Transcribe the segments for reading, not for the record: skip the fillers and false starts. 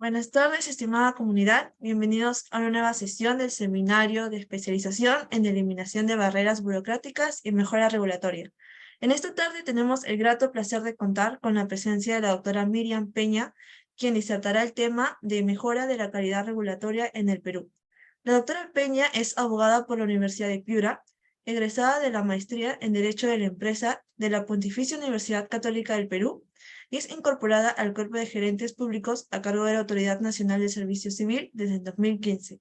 Buenas tardes, estimada comunidad. Bienvenidos a una nueva sesión del Seminario de Especialización en Eliminación de Barreras Burocráticas y Mejora Regulatoria. En esta tarde tenemos el grato placer de contar con la presencia de la doctora Miriam Peña, quien disertará el tema de mejora de la calidad regulatoria en el Perú. La doctora Peña es abogada por la Universidad de Piura, egresada de la Maestría en Derecho de la Empresa de la Pontificia Universidad Católica del Perú, y es incorporada al Cuerpo de Gerentes Públicos a cargo de la Autoridad Nacional de Servicio Civil desde el 2015.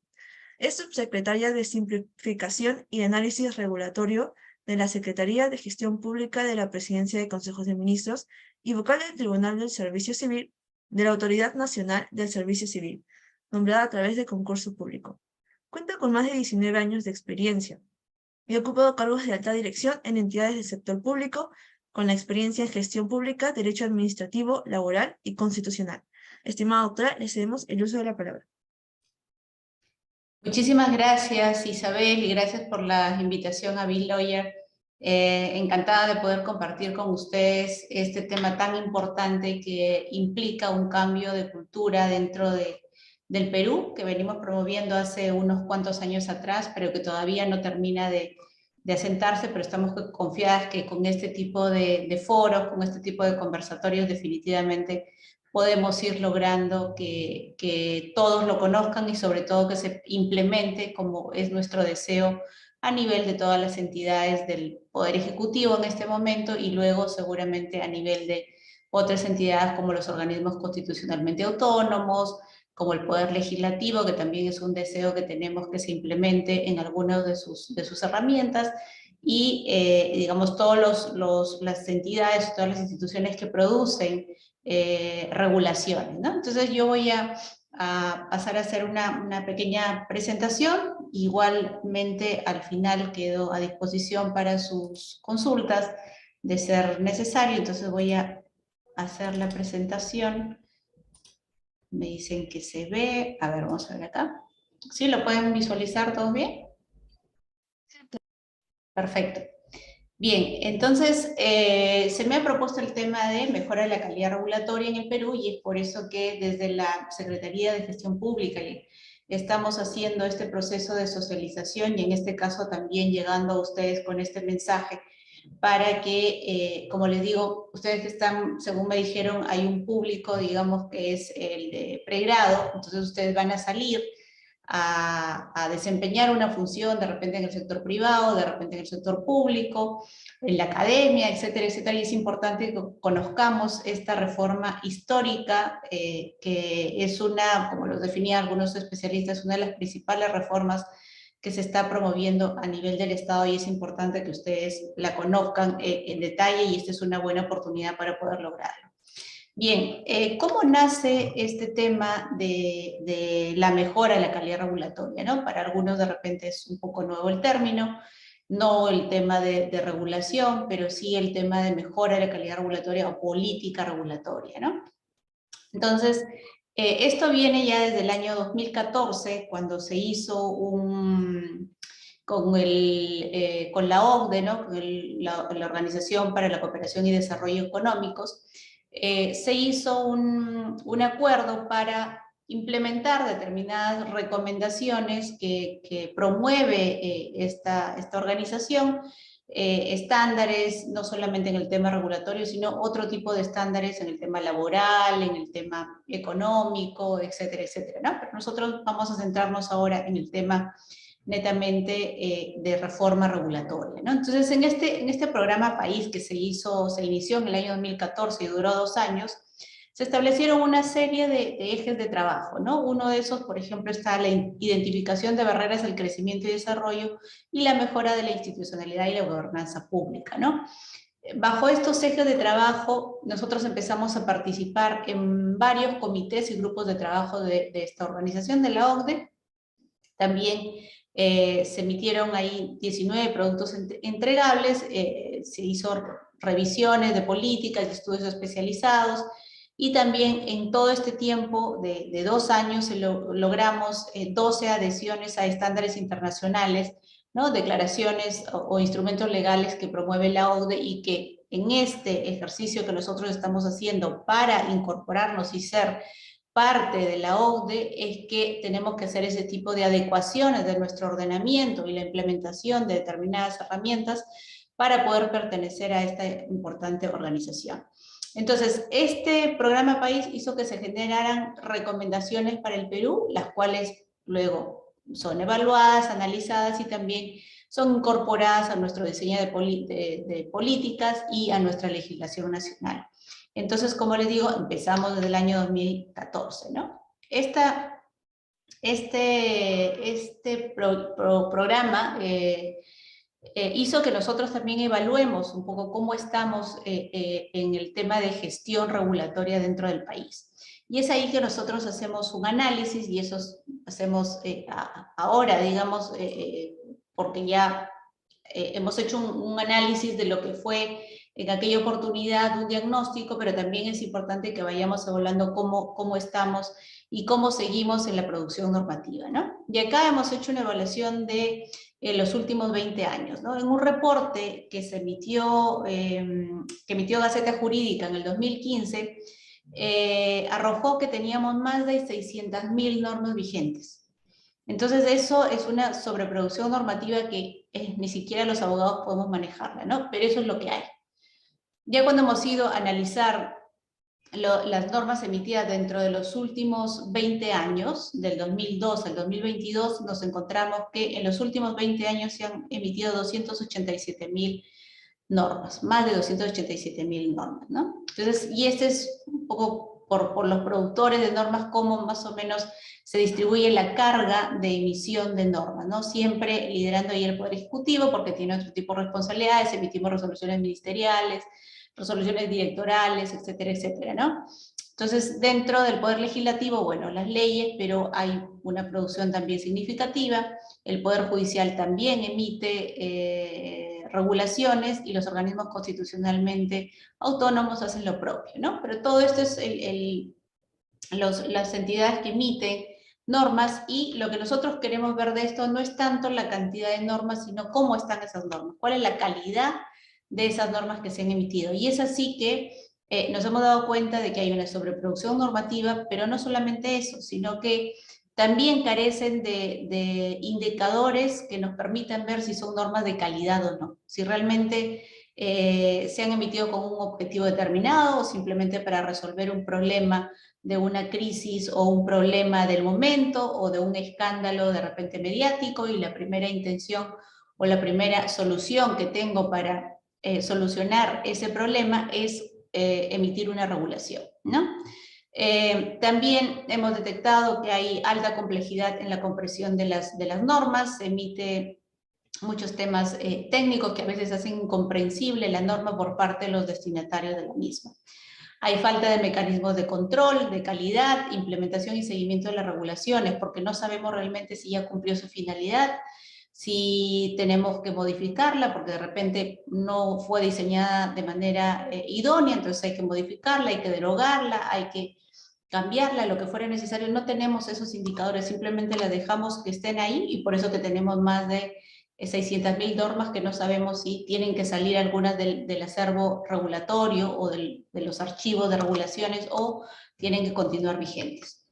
Es subsecretaria de Simplificación y Análisis Regulatorio de la Secretaría de Gestión Pública de la Presidencia de Consejos de Ministros y vocal del Tribunal del Servicio Civil de la Autoridad Nacional del Servicio Civil, nombrada a través de concurso público. Cuenta con más de 19 años de experiencia y ha ocupado cargos de alta dirección en entidades del sector público, con la experiencia en gestión pública, derecho administrativo, laboral y constitucional. Estimada doctora, le cedemos el uso de la palabra. Muchísimas gracias, Isabel, y gracias por la invitación a Bill Lawyer. Encantada de poder compartir con ustedes este tema tan importante que implica un cambio de cultura dentro del Perú, que venimos promoviendo hace unos cuantos años atrás, pero que todavía no termina de asentarse, pero estamos confiadas que con este tipo de foros, con este tipo de conversatorios, definitivamente podemos ir logrando que todos lo conozcan y sobre todo que se implemente, como es nuestro deseo, a nivel de todas las entidades del Poder Ejecutivo en este momento y luego seguramente a nivel de otras entidades como los organismos constitucionalmente autónomos, como el Poder Legislativo, que también es un deseo que tenemos que se implemente en algunas de sus herramientas, y digamos todas las entidades, todas las instituciones que producen regulaciones, ¿no? Entonces yo voy a pasar a hacer una pequeña presentación. Igualmente al final quedo a disposición para sus consultas de ser necesario. Entonces voy a hacer la presentación. Me dicen que se ve. A ver, vamos a ver acá. ¿Sí? ¿Lo pueden visualizar todos bien? Perfecto. Bien, entonces se me ha propuesto el tema de mejora de la calidad regulatoria en el Perú y es por eso que desde la Secretaría de Gestión Pública estamos haciendo este proceso de socialización y en este caso también llegando a ustedes con este mensaje para que, como les digo, ustedes que están, según me dijeron, hay un público, digamos, que es el de pregrado, entonces ustedes van a salir a desempeñar una función de repente en el sector privado, de repente en el sector público, en la academia, etcétera, etcétera, y es importante que conozcamos esta reforma histórica, que es una, como lo definían algunos especialistas, una de las principales reformas que se está promoviendo a nivel del Estado y es importante que ustedes la conozcan en detalle y esta es una buena oportunidad para poder lograrlo. Bien, ¿cómo nace este tema de la mejora de la calidad regulatoria, ¿no? Para algunos de repente es un poco nuevo el término, no el tema de regulación, pero sí el tema de mejora de la calidad regulatoria o política regulatoria, ¿no? Entonces, esto viene ya desde el año 2014, cuando se hizo con la OCDE, ¿no? Con la Organización para la Cooperación y Desarrollo Económicos, se hizo un acuerdo para implementar determinadas recomendaciones que promueve esta organización, estándares, no solamente en el tema regulatorio, sino otro tipo de estándares en el tema laboral, en el tema económico, etcétera, etcétera, ¿no? Pero nosotros vamos a centrarnos ahora en el tema netamente de reforma regulatoria, ¿no? Entonces, en este programa País que se inició en el año 2014 y duró 2 años, se establecieron una serie de ejes de trabajo, ¿no? Uno de esos, por ejemplo, está la identificación de barreras al crecimiento y desarrollo y la mejora de la institucionalidad y la gobernanza pública, ¿no? Bajo estos ejes de trabajo, nosotros empezamos a participar en varios comités y grupos de trabajo de esta organización de la OCDE. También se emitieron ahí 19 productos entregables, se hizo revisiones de políticas y estudios especializados, y también en todo este tiempo de 2 años logramos 12 adhesiones a estándares internacionales, ¿no? Declaraciones o instrumentos legales que promueve la OCDE y que en este ejercicio que nosotros estamos haciendo para incorporarnos y ser parte de la OCDE es que tenemos que hacer ese tipo de adecuaciones de nuestro ordenamiento y la implementación de determinadas herramientas para poder pertenecer a esta importante organización. Entonces, este programa país hizo que se generaran recomendaciones para el Perú, las cuales luego son evaluadas, analizadas y también son incorporadas a nuestro diseño de políticas y a nuestra legislación nacional. Entonces, como les digo, empezamos desde el año 2014, ¿no? Este programa hizo que nosotros también evaluemos un poco cómo estamos en el tema de gestión regulatoria dentro del país. Y es ahí que nosotros hacemos un análisis, y eso hacemos ahora, digamos, porque ya hemos hecho un análisis de lo que fue en aquella oportunidad un diagnóstico, pero también es importante que vayamos evaluando cómo estamos y cómo seguimos en la producción normativa, ¿no? Y acá hemos hecho una evaluación de los últimos 20 años, ¿no? En un reporte que se emitió, que emitió Gaceta Jurídica en el 2015, arrojó que teníamos más de 600.000 normas vigentes. Entonces eso es una sobreproducción normativa que ni siquiera los abogados podemos manejarla, ¿no? Pero eso es lo que hay. Ya cuando hemos ido a analizar las normas emitidas dentro de los últimos 20 años, del 2002 al 2022, nos encontramos que en los últimos 20 años se han emitido 287.000 normas, más de 287.000 normas, ¿no? Entonces, y este es un poco por los productores de normas, cómo más o menos se distribuye la carga de emisión de normas, ¿no? Siempre liderando ahí el Poder Ejecutivo, porque tiene otro tipo de responsabilidades, emitimos resoluciones ministeriales, resoluciones directorales, etcétera, etcétera, ¿no? Entonces, dentro del Poder Legislativo, bueno, las leyes, pero hay una producción también significativa, el Poder Judicial también emite regulaciones y los organismos constitucionalmente autónomos hacen lo propio, ¿no? Pero todo esto es las entidades que emiten normas, y lo que nosotros queremos ver de esto no es tanto la cantidad de normas, sino cómo están esas normas, cuál es la calidad de esas normas que se han emitido. Y es así que nos hemos dado cuenta de que hay una sobreproducción normativa, pero no solamente eso, sino que también carecen de indicadores que nos permitan ver si son normas de calidad o no, si realmente se han emitido con un objetivo determinado o simplemente para resolver un problema de una crisis o un problema del momento o de un escándalo de repente mediático, y la primera intención o la primera solución que tengo para solucionar ese problema es emitir una regulación, ¿no? También hemos detectado que hay alta complejidad en la comprensión de las normas, se emite muchos temas técnicos que a veces hacen incomprensible la norma por parte de los destinatarios de la misma. Hay falta de mecanismos de control, de calidad, implementación y seguimiento de las regulaciones, porque no sabemos realmente si ya cumplió su finalidad, si tenemos que modificarla, porque de repente no fue diseñada de manera idónea, entonces hay que modificarla, hay que derogarla, hay que cambiarla, lo que fuera necesario. No tenemos esos indicadores, simplemente las dejamos que estén ahí, y por eso que tenemos más de 600.000 normas que no sabemos si tienen que salir algunas del acervo regulatorio o de los archivos de regulaciones, o tienen que continuar vigentes.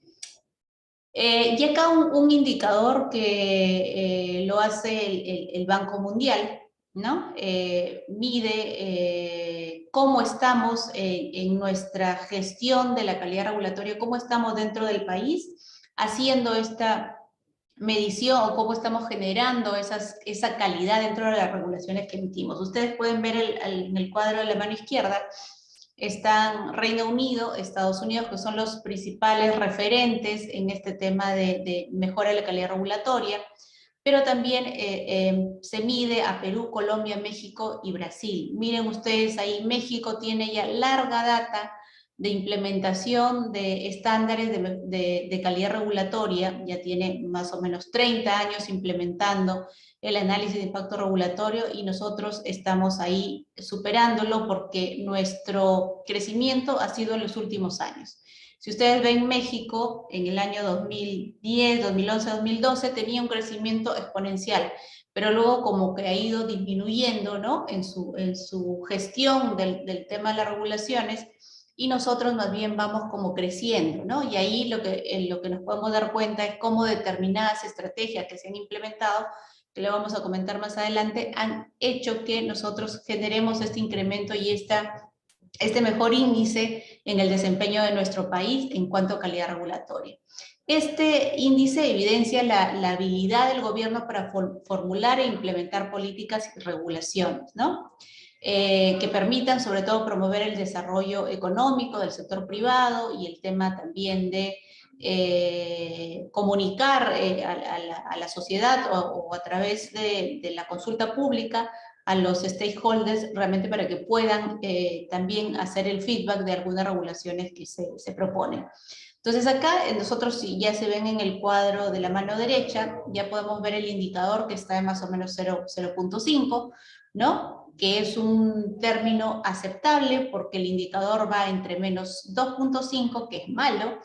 Y acá un indicador que lo hace el Banco Mundial, ¿no? Mide cómo estamos en nuestra gestión de la calidad regulatoria, cómo estamos dentro del país haciendo esta medición, o cómo estamos generando esa calidad dentro de las regulaciones que emitimos. Ustedes pueden ver en el cuadro de la mano izquierda, están Reino Unido, Estados Unidos, que son los principales referentes en este tema de mejora de la calidad regulatoria, pero también se mide a Perú, Colombia, México y Brasil. Miren ustedes ahí, México tiene ya larga data de implementación de estándares de calidad regulatoria, ya tiene más o menos 30 años implementando el análisis de impacto regulatorio, y nosotros estamos ahí superándolo porque nuestro crecimiento ha sido en los últimos años. Si ustedes ven, México en el año 2010, 2011, 2012 tenía un crecimiento exponencial, pero luego como que ha ido disminuyendo, ¿no? En su gestión del tema de las regulaciones, y nosotros más bien vamos como creciendo, ¿no? Y ahí lo que nos podemos dar cuenta es cómo determinadas estrategias que se han implementado, que lo vamos a comentar más adelante, han hecho que nosotros generemos este incremento y este mejor índice en el desempeño de nuestro país en cuanto a calidad regulatoria. Este índice evidencia la habilidad del gobierno para formular e implementar políticas y regulaciones, ¿no? Que permitan sobre todo promover el desarrollo económico del sector privado y el tema también de comunicar a la sociedad o a través de la consulta pública a los stakeholders realmente para que puedan también hacer el feedback de algunas regulaciones que se proponen. Entonces acá nosotros, si ya se ven en el cuadro de la mano derecha, ya podemos ver el indicador que está en más o menos 0.5, ¿no? Que es un término aceptable porque el indicador va entre menos 2.5, que es malo,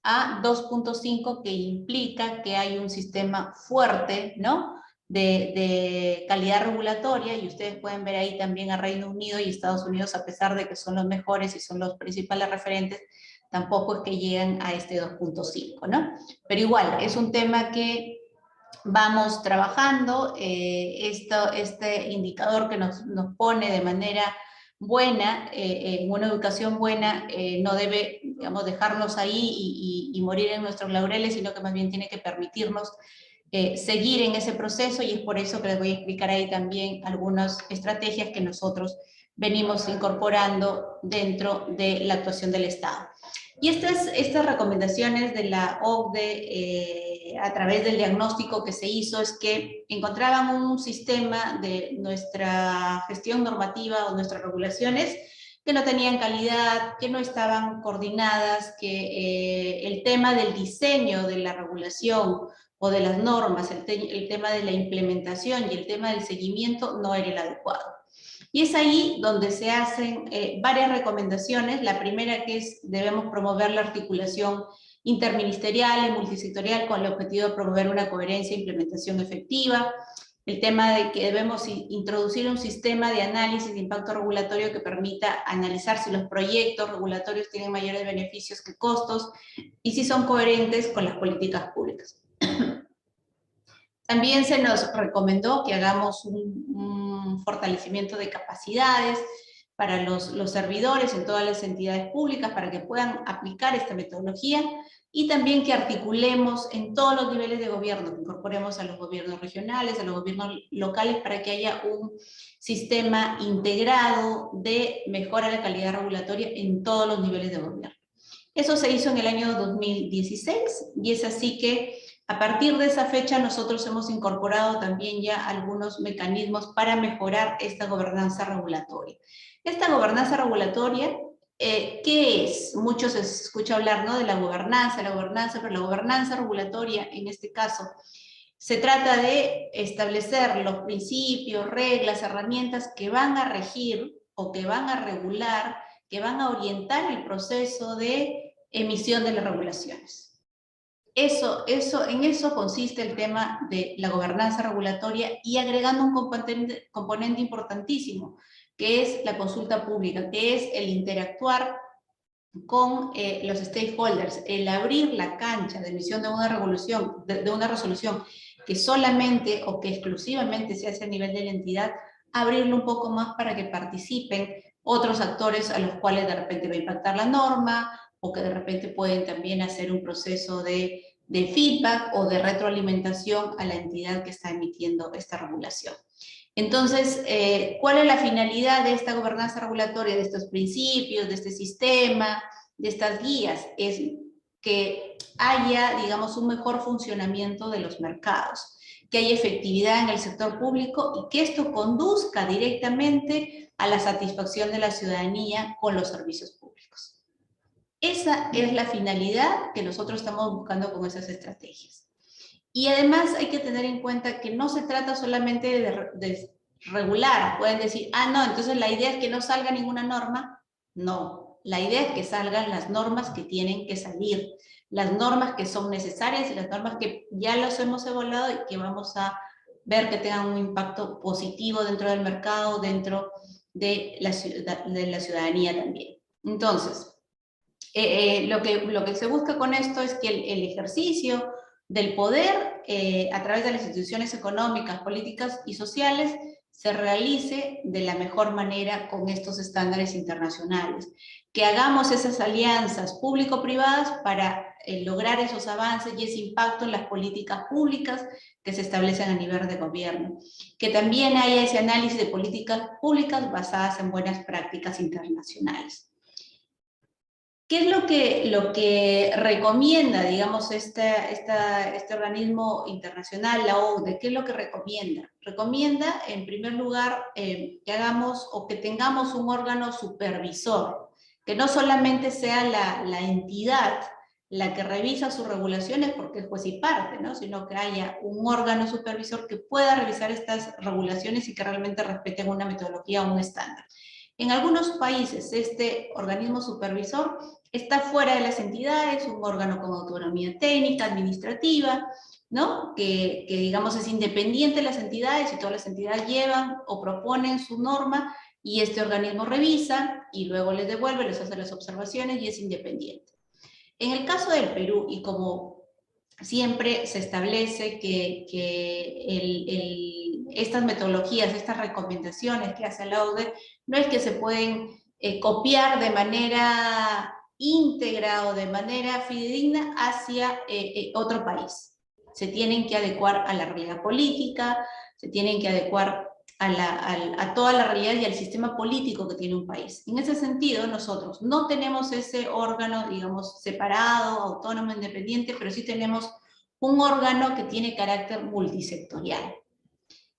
a 2.5, que implica que hay un sistema fuerte, ¿no? De calidad regulatoria, y ustedes pueden ver ahí también a Reino Unido y Estados Unidos, a pesar de que son los mejores y son los principales referentes, tampoco es que lleguen a este 2.5, ¿no? Pero igual, es un tema que vamos trabajando, este indicador que nos pone de manera buena, en una educación buena, no debe, digamos, dejarnos ahí y morir en nuestros laureles, sino que más bien tiene que permitirnos seguir en ese proceso, y es por eso que les voy a explicar ahí también algunas estrategias que nosotros venimos incorporando dentro de la actuación del Estado. Y estas recomendaciones de la OCDE a través del diagnóstico que se hizo es que encontraban un sistema de nuestra gestión normativa o nuestras regulaciones que no tenían calidad, que no estaban coordinadas, que el tema del diseño de la regulación o de las normas, el tema de la implementación y el tema del seguimiento no era el adecuado. Y es ahí donde se hacen varias recomendaciones. La primera, que es: debemos promover la articulación interministerial y multisectorial con el objetivo de promover una coherencia e implementación efectiva. El tema de que debemos introducir un sistema de análisis de impacto regulatorio que permita analizar si los proyectos regulatorios tienen mayores beneficios que costos y si son coherentes con las políticas públicas. También se nos recomendó que hagamos un fortalecimiento de capacidades para los servidores en todas las entidades públicas para que puedan aplicar esta metodología, y también que articulemos en todos los niveles de gobierno, que incorporemos a los gobiernos regionales, a los gobiernos locales, para que haya un sistema integrado de mejora de la calidad regulatoria en todos los niveles de gobierno. Eso se hizo en el año 2016, y es así que a partir de esa fecha nosotros hemos incorporado también ya algunos mecanismos para mejorar esta gobernanza regulatoria. Esta gobernanza regulatoria, ¿qué es? Muchos se escucha hablar, ¿no?, de la gobernanza, pero la gobernanza regulatoria en este caso se trata de establecer los principios, reglas, herramientas que van a regir o que van a regular, que van a orientar el proceso de emisión de las regulaciones. En eso consiste el tema de la gobernanza regulatoria, y agregando un componente importantísimo, que es la consulta pública, que es el interactuar con los stakeholders, el abrir la cancha de emisión de una resolución que solamente o que exclusivamente se hace a nivel de la entidad, abrirlo un poco más para que participen otros actores a los cuales de repente va a impactar la norma, o que de repente pueden también hacer un proceso de feedback o de retroalimentación a la entidad que está emitiendo esta regulación. Entonces, ¿cuál es la finalidad de esta gobernanza regulatoria, de estos principios, de este sistema, de estas guías? Es que haya, digamos, un mejor funcionamiento de los mercados, que haya efectividad en el sector público y que esto conduzca directamente a la satisfacción de la ciudadanía con los servicios públicos. Esa es la finalidad que nosotros estamos buscando con esas estrategias. Y además hay que tener en cuenta que no se trata solamente de regular. Pueden decir, no, entonces la idea es que no salga ninguna norma. No, la idea es que salgan las normas que tienen que salir, las normas que son necesarias y las normas que ya los hemos evaluado y que vamos a ver que tengan un impacto positivo dentro del mercado, dentro de la ciudadanía también. Entonces, Lo que se busca con esto es que el ejercicio del poder a través de las instituciones económicas, políticas y sociales se realice de la mejor manera con estos estándares internacionales. Que hagamos esas alianzas público-privadas para lograr esos avances y ese impacto en las políticas públicas que se establecen a nivel de gobierno. Que también haya ese análisis de políticas públicas basadas en buenas prácticas internacionales. ¿Qué es lo que recomienda, digamos, este organismo internacional, la OCDE? ¿Qué es lo que recomienda? Recomienda, en primer lugar, que hagamos o que tengamos un órgano supervisor, que no solamente sea la entidad la que revisa sus regulaciones porque es juez y parte, ¿no? Sino que haya un órgano supervisor que pueda revisar estas regulaciones y que realmente respeten una metodología o un estándar. En algunos países este organismo supervisor está fuera de las entidades, un órgano con autonomía técnica, administrativa, ¿no? Que digamos es independiente de las entidades y todas las entidades llevan o proponen su norma y este organismo revisa y luego les devuelve, les hace las observaciones y es independiente. En el caso del Perú, y como siempre se establece que estas metodologías, estas recomendaciones que hace la OCDE, no es que se pueden copiar de manera íntegra o de manera fidedigna hacia otro país. Se tienen que adecuar a la realidad política, se tienen que adecuar a toda la realidad y al sistema político que tiene un país. En ese sentido, nosotros no tenemos ese órgano, digamos, separado, autónomo, independiente, pero sí tenemos un órgano que tiene carácter multisectorial.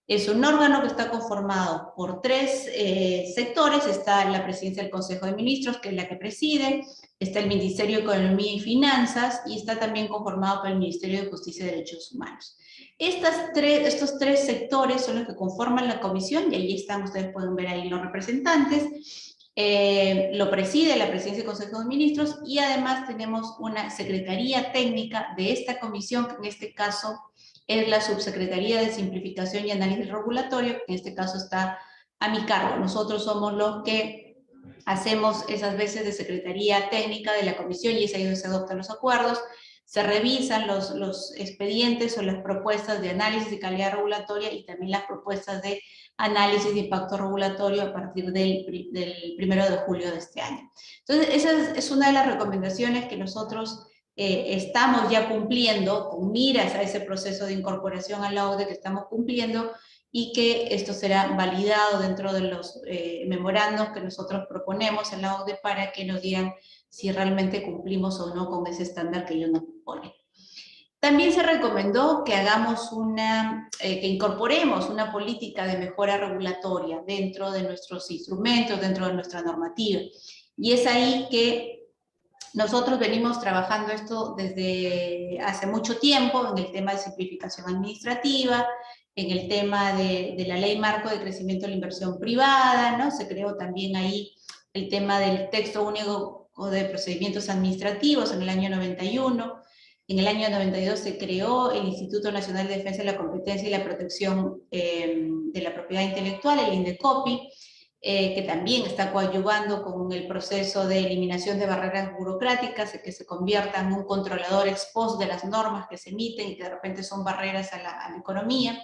Es un órgano que está conformado por tres sectores. Está la presidencia del Consejo de Ministros, que es la que preside, está el Ministerio de Economía y Finanzas, y está también conformado por el Ministerio de Justicia y Derechos Humanos. Estos tres sectores son los que conforman la comisión, y ahí están, ustedes pueden ver ahí los representantes. Lo preside la presidencia del Consejo de Ministros, y además tenemos una secretaría técnica de esta comisión, que en este caso es la Subsecretaría de Simplificación y Análisis Regulatorio, en este caso está a mi cargo. Nosotros somos los que hacemos esas veces de Secretaría Técnica de la Comisión, y es ahí donde se adoptan los acuerdos, se revisan los expedientes o las propuestas de análisis de calidad regulatoria y también las propuestas de análisis de impacto regulatorio a partir del 1 de julio de este año. Entonces, esa es una de las recomendaciones que nosotros estamos ya cumpliendo con miras a ese proceso de incorporación a la OCDE que estamos cumpliendo, y que esto será validado dentro de los memorandos que nosotros proponemos en la OCDE para que nos digan si realmente cumplimos o no con ese estándar que ellos nos ponen. También se recomendó que hagamos que incorporemos una política de mejora regulatoria dentro de nuestros instrumentos, dentro de nuestra normativa. Y es ahí que nosotros venimos trabajando esto desde hace mucho tiempo, en el tema de simplificación administrativa, en el tema de la Ley Marco de Crecimiento de la Inversión Privada, ¿no? Se creó también ahí el tema del Texto Único de Procedimientos Administrativos en el año 91. En el año 92 se creó el Instituto Nacional de Defensa de la Competencia y la Protección de la Propiedad Intelectual, el INDECOPI, que también está coadyuvando con el proceso de eliminación de barreras burocráticas, que se convierta en un controlador ex post de las normas que se emiten y que de repente son barreras a la economía.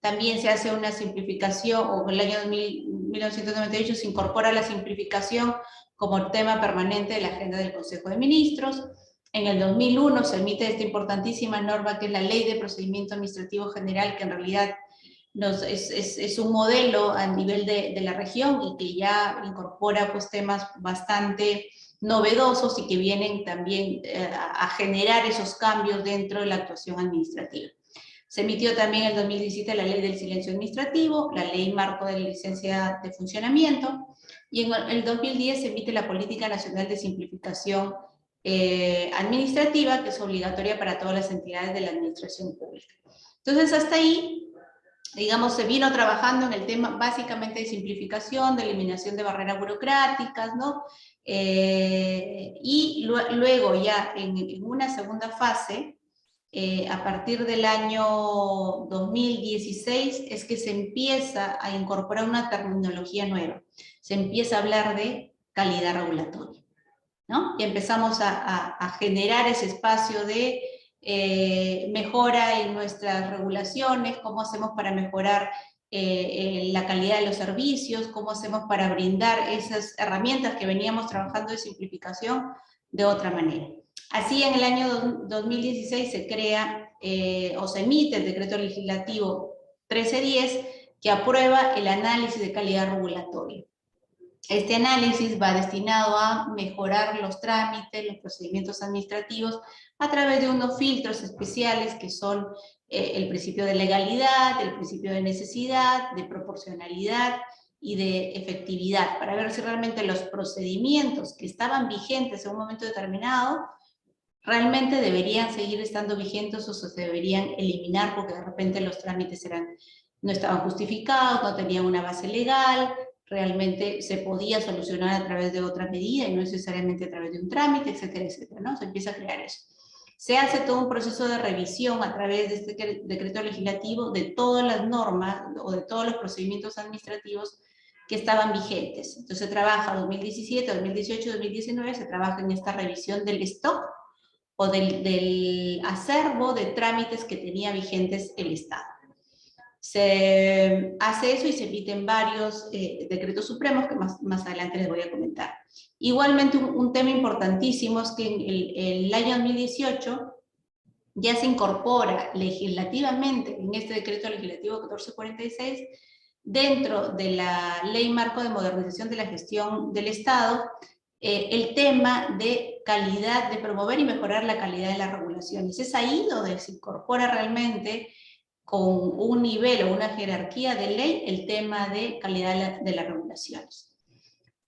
También se hace una simplificación, o en el año 1998 se incorpora la simplificación como tema permanente de la agenda del Consejo de Ministros. En el 2001 se emite esta importantísima norma que es la Ley de Procedimiento Administrativo General, que en realidad es un modelo a nivel de la región y que ya incorpora pues, temas bastante novedosos y que vienen también a generar esos cambios dentro de la actuación administrativa. Se emitió también en el 2017 la Ley del Silencio Administrativo, la Ley Marco de la Licencia de Funcionamiento, y en el 2010 se emite la Política Nacional de Simplificación Administrativa, que es obligatoria para todas las entidades de la administración pública. Entonces, hasta ahí, digamos, se vino trabajando en el tema básicamente de simplificación, de eliminación de barreras burocráticas, ¿no? Y luego ya en una segunda fase, a partir del año 2016 es que se empieza a incorporar una terminología nueva. Se empieza a hablar de calidad regulatoria, ¿no? ¿no? Y empezamos a generar ese espacio de mejora en nuestras regulaciones, cómo hacemos para mejorar la calidad de los servicios, cómo hacemos para brindar esas herramientas que veníamos trabajando de simplificación de otra manera. Así, en el año 2016 se crea o se emite el decreto legislativo 1310 que aprueba el análisis de calidad regulatoria. Este análisis va destinado a mejorar los trámites, los procedimientos administrativos a través de unos filtros especiales que son el principio de legalidad, el principio de necesidad, de proporcionalidad y de efectividad, para ver si realmente los procedimientos que estaban vigentes en un momento determinado realmente deberían seguir estando vigentes o se deberían eliminar porque de repente los trámites no estaban justificados, no tenían una base legal, realmente se podía solucionar a través de otra medida y no necesariamente a través de un trámite, etcétera, etcétera, ¿no? Se empieza a crear eso. Se hace todo un proceso de revisión a través de este decreto legislativo de todas las normas o de todos los procedimientos administrativos que estaban vigentes. Entonces se trabaja 2017, 2018, 2019, se trabaja en esta revisión del stock o del acervo de trámites que tenía vigentes el Estado. Se hace eso y se emiten varios decretos supremos que más adelante les voy a comentar. Igualmente, un tema importantísimo es que en el año 2018 ya se incorpora legislativamente en este decreto legislativo 1446 dentro de la Ley Marco de Modernización de la Gestión del Estado el tema de calidad, de promover y mejorar la calidad de las regulaciones. Es ahí donde se incorpora realmente con un nivel o una jerarquía de ley el tema de calidad de las regulaciones.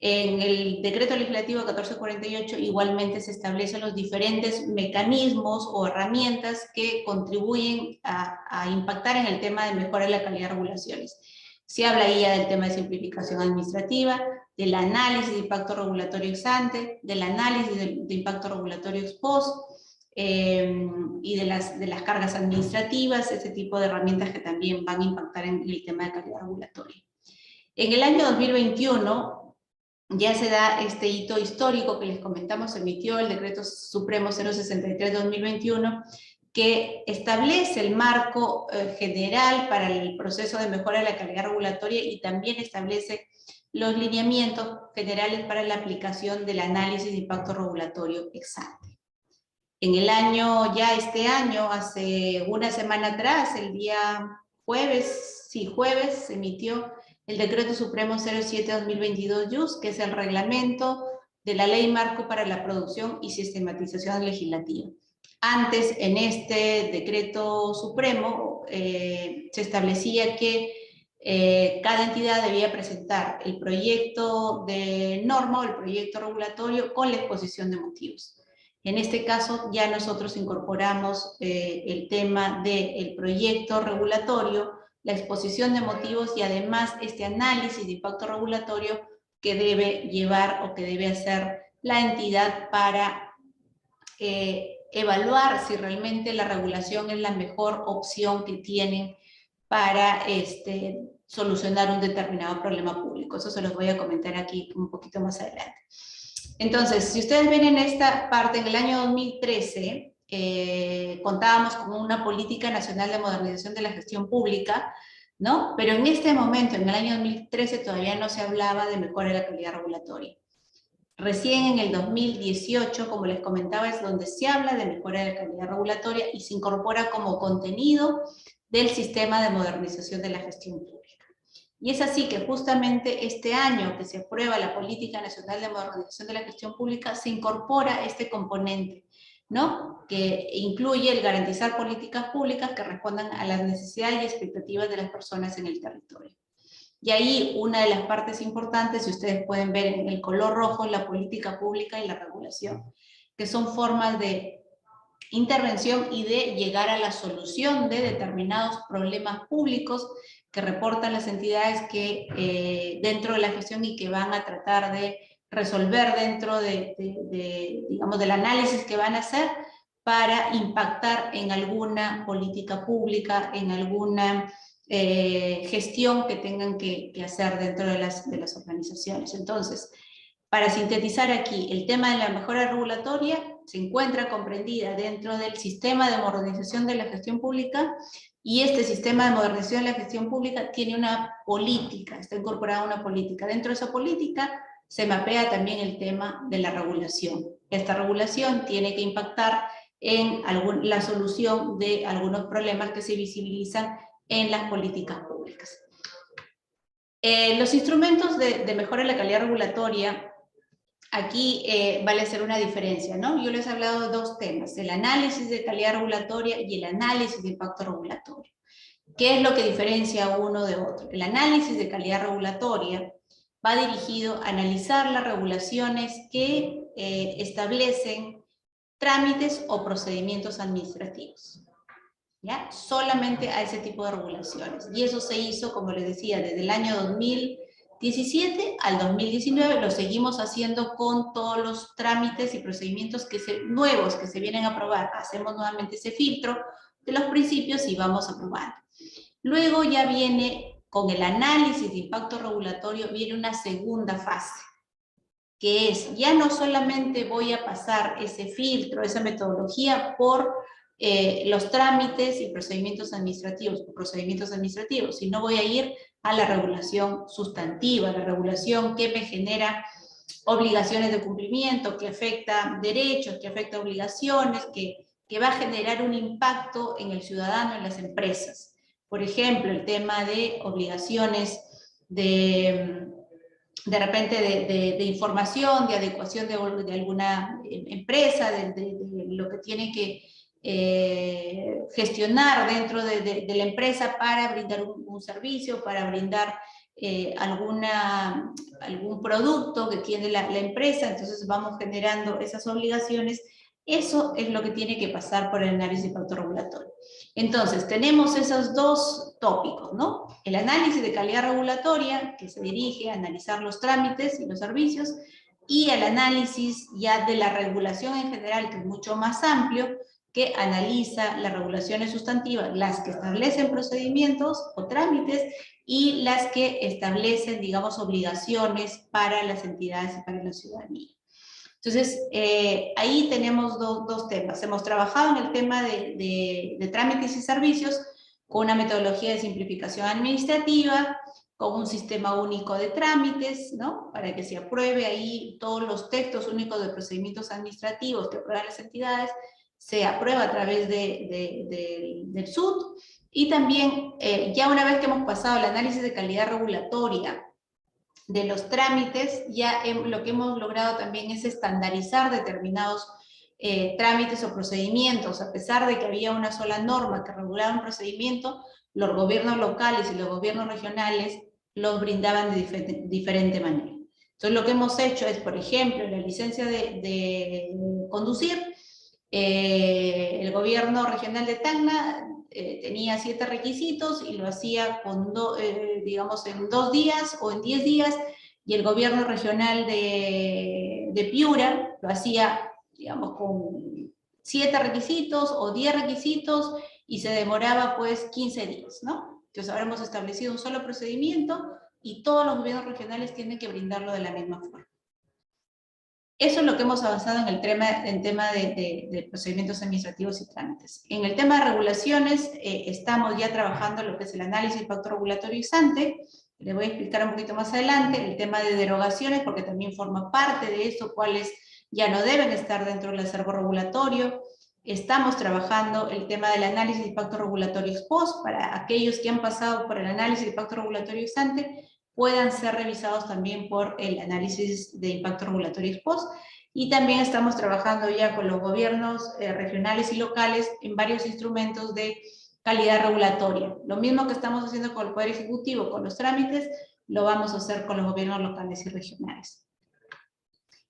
En el decreto legislativo 1448 igualmente se establecen los diferentes mecanismos o herramientas que contribuyen a impactar en el tema de mejora de la calidad de regulaciones. Se habla ahí ya del tema de simplificación administrativa, del análisis de impacto regulatorio ex ante, del análisis de impacto regulatorio ex post, y de las cargas administrativas, ese tipo de herramientas que también van a impactar en el tema de calidad regulatoria. En el año 2021 ya se da este hito histórico que les comentamos, se emitió el Decreto Supremo 063-2021, que establece el marco general para el proceso de mejora de la calidad regulatoria y también establece los lineamientos generales para la aplicación del análisis de impacto regulatorio ex ante. En el año, ya este año, hace una semana atrás, el día jueves, se emitió el Decreto Supremo 07-2022-YUS, que es el reglamento de la Ley Marco para la Producción y Sistematización Legislativa. Antes, en este Decreto Supremo, se establecía que cada entidad debía presentar el proyecto de norma o el proyecto regulatorio con la exposición de motivos. En este caso ya nosotros incorporamos el tema del proyecto regulatorio, la exposición de motivos y además este análisis de impacto regulatorio que debe llevar o que debe hacer la entidad para evaluar si realmente la regulación es la mejor opción que tienen para solucionar un determinado problema público. Eso se los voy a comentar aquí un poquito más adelante. Entonces, si ustedes ven en esta parte, en el año 2013, contábamos con una política nacional de modernización de la gestión pública, ¿no? Pero en este momento, en el año 2013, todavía no se hablaba de mejora de la calidad regulatoria. Recién en el 2018, como les comentaba, es donde se habla de mejora de la calidad regulatoria y se incorpora como contenido del sistema de modernización de la gestión pública. Y es así que justamente este año que se aprueba la Política Nacional de Modernización de la Gestión Pública, se incorpora este componente, ¿no? Que incluye el garantizar políticas públicas que respondan a las necesidades y expectativas de las personas en el territorio. Y ahí una de las partes importantes, si ustedes pueden ver en el color rojo, la política pública y la regulación, que son formas de intervención y de llegar a la solución de determinados problemas públicos que reportan las entidades que dentro de la gestión y que van a tratar de resolver dentro digamos, del análisis que van a hacer para impactar en alguna política pública, en alguna gestión que tengan que hacer dentro de las organizaciones. Entonces, Para sintetizar aquí, el tema de la mejora regulatoria se encuentra comprendida dentro del sistema de modernización de la gestión pública, y este sistema de modernización de la gestión pública tiene una política, está incorporada una política. Dentro de esa política se mapea también el tema de la regulación. Esta regulación tiene que impactar en la solución de algunos problemas que se visibilizan en las políticas públicas. Los instrumentos de mejora de la calidad regulatoria, aquí vale hacer una diferencia, ¿no? Yo les he hablado de dos temas, el análisis de calidad regulatoria y el análisis de impacto regulatorio. ¿Qué es lo que diferencia uno de otro? El análisis de calidad regulatoria va dirigido a analizar las regulaciones que establecen trámites o procedimientos administrativos, ¿ya? Solamente a ese tipo de regulaciones. Y eso se hizo, como les decía, desde el año 2017 al 2019, lo seguimos haciendo con todos los trámites y procedimientos nuevos que se vienen a aprobar. Hacemos nuevamente ese filtro de los principios y vamos aprobando. Luego ya viene, con el análisis de impacto regulatorio, viene una segunda fase, que es, ya no solamente voy a pasar ese filtro, esa metodología por los trámites y procedimientos administrativos, sino voy a ir a la regulación sustantiva, la regulación que me genera obligaciones de cumplimiento, que afecta derechos, que afecta obligaciones, que va a generar un impacto en el ciudadano, en las empresas. Por ejemplo, el tema de obligaciones de repente de información, de adecuación de alguna empresa, de lo que tiene que gestionar dentro de la empresa para brindar un servicio, para brindar algún producto que tiene la empresa. Entonces vamos generando esas obligaciones. Eso es lo que tiene que pasar por el análisis de impacto regulatorio. Entonces, tenemos esos dos tópicos, ¿no? El análisis de calidad regulatoria, que se dirige a analizar los trámites y los servicios, y el análisis ya de la regulación en general, que es mucho más amplio, que analiza las regulaciones sustantivas, las que establecen procedimientos o trámites, y las que establecen, digamos, obligaciones para las entidades y para la ciudadanía. Entonces, ahí tenemos dos temas. Hemos trabajado en el tema de trámites y servicios con una metodología de simplificación administrativa, con un sistema único de trámites, ¿no? Para que se apruebe ahí todos los textos únicos de procedimientos administrativos que aprueban las entidades, se aprueba a través del SUT. Y también, ya una vez que hemos pasado el análisis de calidad regulatoria de los trámites, ya lo que hemos logrado también es estandarizar determinados trámites o procedimientos. A pesar de que había una sola norma que regulaba un procedimiento, los gobiernos locales y los gobiernos regionales los brindaban de diferente manera. Entonces lo que hemos hecho es, por ejemplo, la licencia de conducir, el gobierno regional de Tacna tenía 7 requisitos y lo hacía digamos, en 2 días o en 10 días, y el gobierno regional de Piura lo hacía, digamos, con 7 requisitos o 10 requisitos, y se demoraba pues 15 días, ¿no? Entonces ahora hemos establecido un solo procedimiento y todos los gobiernos regionales tienen que brindarlo de la misma forma. Eso es lo que hemos avanzado en el tema de procedimientos administrativos y trámites. En el tema de regulaciones, estamos ya trabajando en lo que es el análisis de impacto regulatorio ex ante. Les voy a explicar un poquito más adelante el tema de derogaciones, porque también forma parte de eso, cuáles ya no deben estar dentro del acervo regulatorio. Estamos trabajando el tema del análisis de impacto regulatorio ex post, para aquellos que han pasado por el análisis de impacto regulatorio ex ante, puedan ser revisados también por el análisis de impacto regulatorio ex post. Y también estamos trabajando ya con los gobiernos regionales y locales en varios instrumentos de calidad regulatoria. Lo mismo que estamos haciendo con el Poder Ejecutivo, con los trámites, lo vamos a hacer con los gobiernos locales y regionales.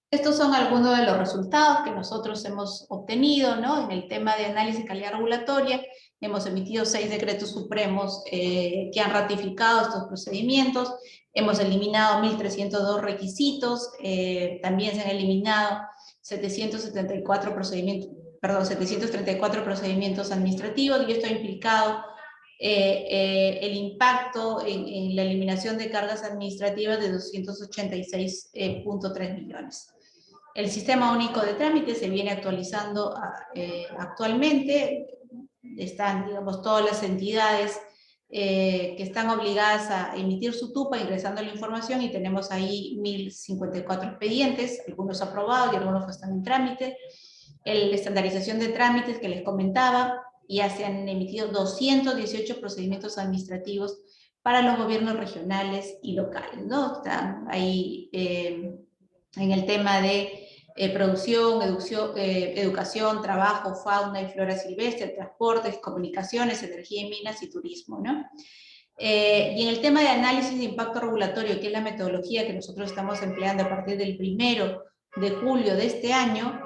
Estos son algunos de los resultados que nosotros hemos obtenido, ¿no? En el tema de análisis de calidad regulatoria. Hemos emitido 6 decretos supremos que han ratificado estos procedimientos. Hemos eliminado 1.302 requisitos. También se han eliminado 734 procedimientos administrativos, y esto ha implicado el impacto en la eliminación de cargas administrativas de 286.3 millones. El sistema único de trámite se viene actualizando actualmente. Están, digamos, todas las entidades que están obligadas a emitir su TUPA ingresando la información, y tenemos ahí 1.054 expedientes, algunos aprobados y algunos están en trámite. La estandarización de trámites que les comentaba, ya se han emitido 218 procedimientos administrativos para los gobiernos regionales y locales, ¿no? Están ahí en el tema de producción, educación, trabajo, fauna y flora silvestre, transportes, comunicaciones, energía y minas y turismo, ¿no? Y en el tema de análisis de impacto regulatorio, que es la metodología que nosotros estamos empleando a partir del 1 de julio de este año,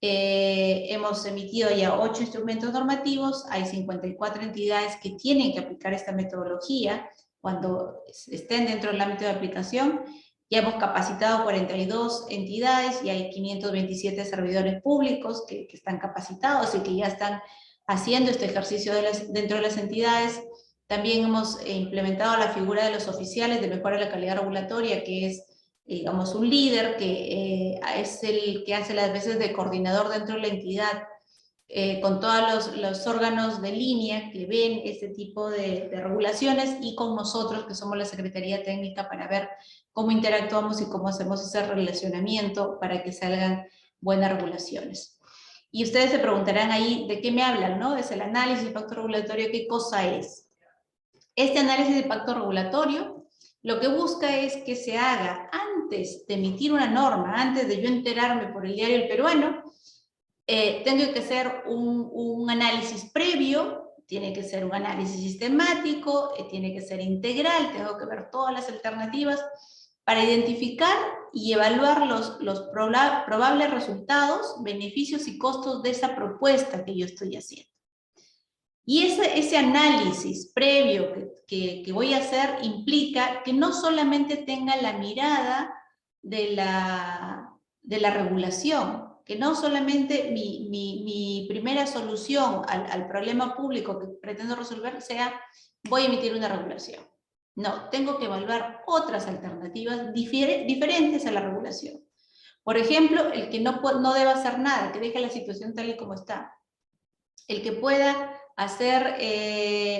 hemos emitido ya 8 instrumentos normativos, hay 54 entidades que tienen que aplicar esta metodología cuando estén dentro del ámbito de aplicación. Ya hemos capacitado 42 entidades y hay 527 servidores públicos que están capacitados y que ya están haciendo este ejercicio dentro de las entidades. También hemos implementado la figura de los oficiales de mejora de la calidad regulatoria, que es, digamos, un líder que es el que hace las veces de coordinador dentro de la entidad, con todos los órganos de línea que ven este tipo de regulaciones, y con nosotros, que somos la Secretaría Técnica, para ver cómo interactuamos y cómo hacemos ese relacionamiento para que salgan buenas regulaciones. Y ustedes se preguntarán ahí, ¿de qué me hablan, no? Es el análisis de impacto regulatorio, ¿qué cosa es? Este análisis de impacto regulatorio lo que busca es que se haga antes de emitir una norma, antes de yo enterarme por el diario El Peruano. Tengo que hacer un análisis previo, tiene que ser un análisis sistemático, tiene que ser integral, tengo que ver todas las alternativas para identificar y evaluar los probables resultados, beneficios y costos de esa propuesta que yo estoy haciendo. Y ese análisis previo que voy a hacer implica que no solamente tenga la mirada de la regulación, que no solamente mi primera solución al problema público que pretendo resolver sea voy a emitir una regulación. No, tengo que evaluar otras alternativas diferentes a la regulación. Por ejemplo, el que no deba hacer nada, que deje la situación tal y como está. El que pueda hacer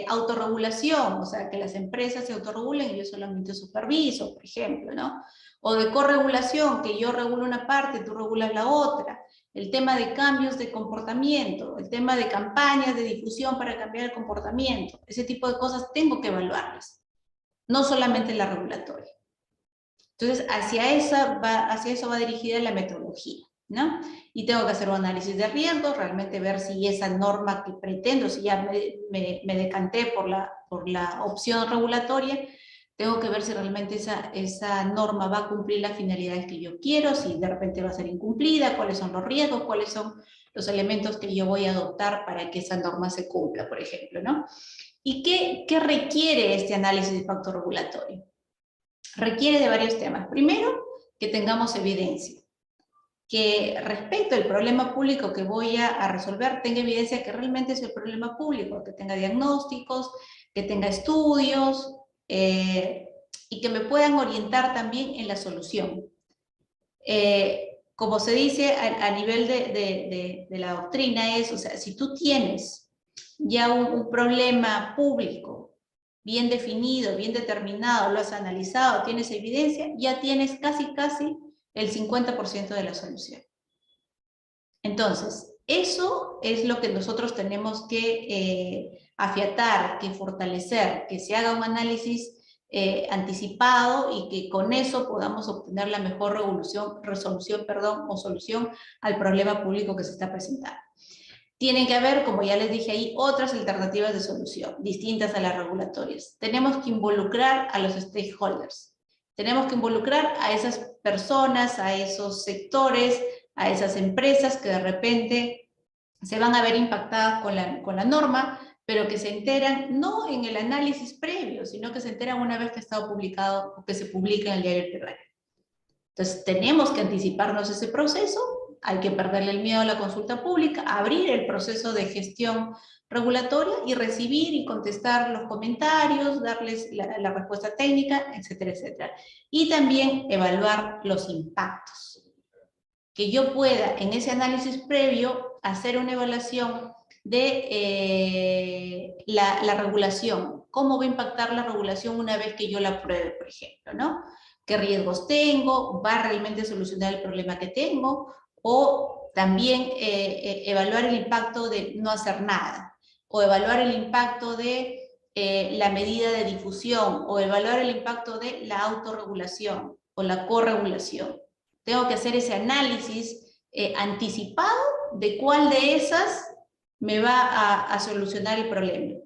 autorregulación, o sea, que las empresas se autorregulen y yo solamente superviso, por ejemplo, ¿no? O de corregulación, que yo regulo una parte, tú regulas la otra. El tema de cambios de comportamiento, el tema de campañas de difusión para cambiar el comportamiento. Ese tipo de cosas tengo que evaluarlas, no solamente la regulatoria. Entonces, hacia eso va dirigida la metodología, ¿no? Y tengo que hacer un análisis de riesgos, realmente ver si esa norma que pretendo, si ya me decanté por la opción regulatoria, tengo que ver si realmente esa norma va a cumplir las finalidades que yo quiero, si de repente va a ser incumplida, cuáles son los riesgos, cuáles son los elementos que yo voy a adoptar para que esa norma se cumpla, por ejemplo, ¿no? ¿Y qué requiere este análisis de impacto regulatorio? Requiere de varios temas. Primero, que tengamos evidencia. Que respecto al problema público que voy a resolver, tenga evidencia que realmente es el problema público, que tenga diagnósticos, que tenga estudios, y que me puedan orientar también en la solución. Como se dice a nivel de la doctrina es, o sea, si tú tienes ya un problema público bien definido, bien determinado, lo has analizado, tienes evidencia, ya tienes casi el 50% de la solución. Entonces, eso es lo que nosotros tenemos que afiatar, que fortalecer, que se haga un análisis anticipado y que con eso podamos obtener la mejor solución al problema público que se está presentando. Tienen que haber, como ya les dije ahí, otras alternativas de solución, distintas a las regulatorias. Tenemos que involucrar a los stakeholders. Tenemos que involucrar a esas personas, a esos sectores, a esas empresas que de repente se van a ver impactadas con la norma, pero que se enteran no en el análisis previo, sino que se enteran una vez que ha estado publicado o que se publica en el diario El Peruano. Entonces tenemos que anticiparnos ese proceso, hay que perderle el miedo a la consulta pública, abrir el proceso de gestión regulatoria y recibir y contestar los comentarios, darles la respuesta técnica, etcétera, etcétera. Y también evaluar los impactos. Que yo pueda, en ese análisis previo, hacer una evaluación de la regulación. ¿Cómo va a impactar la regulación una vez que yo la apruebe, por ejemplo, ¿no? ¿Qué riesgos tengo? ¿Va a realmente solucionar el problema que tengo? O también evaluar el impacto de no hacer nada. O evaluar el impacto de la medida de difusión. O evaluar el impacto de la autorregulación o la corregulación. Tengo que hacer ese análisis anticipado de cuál de esas me va a solucionar el problema.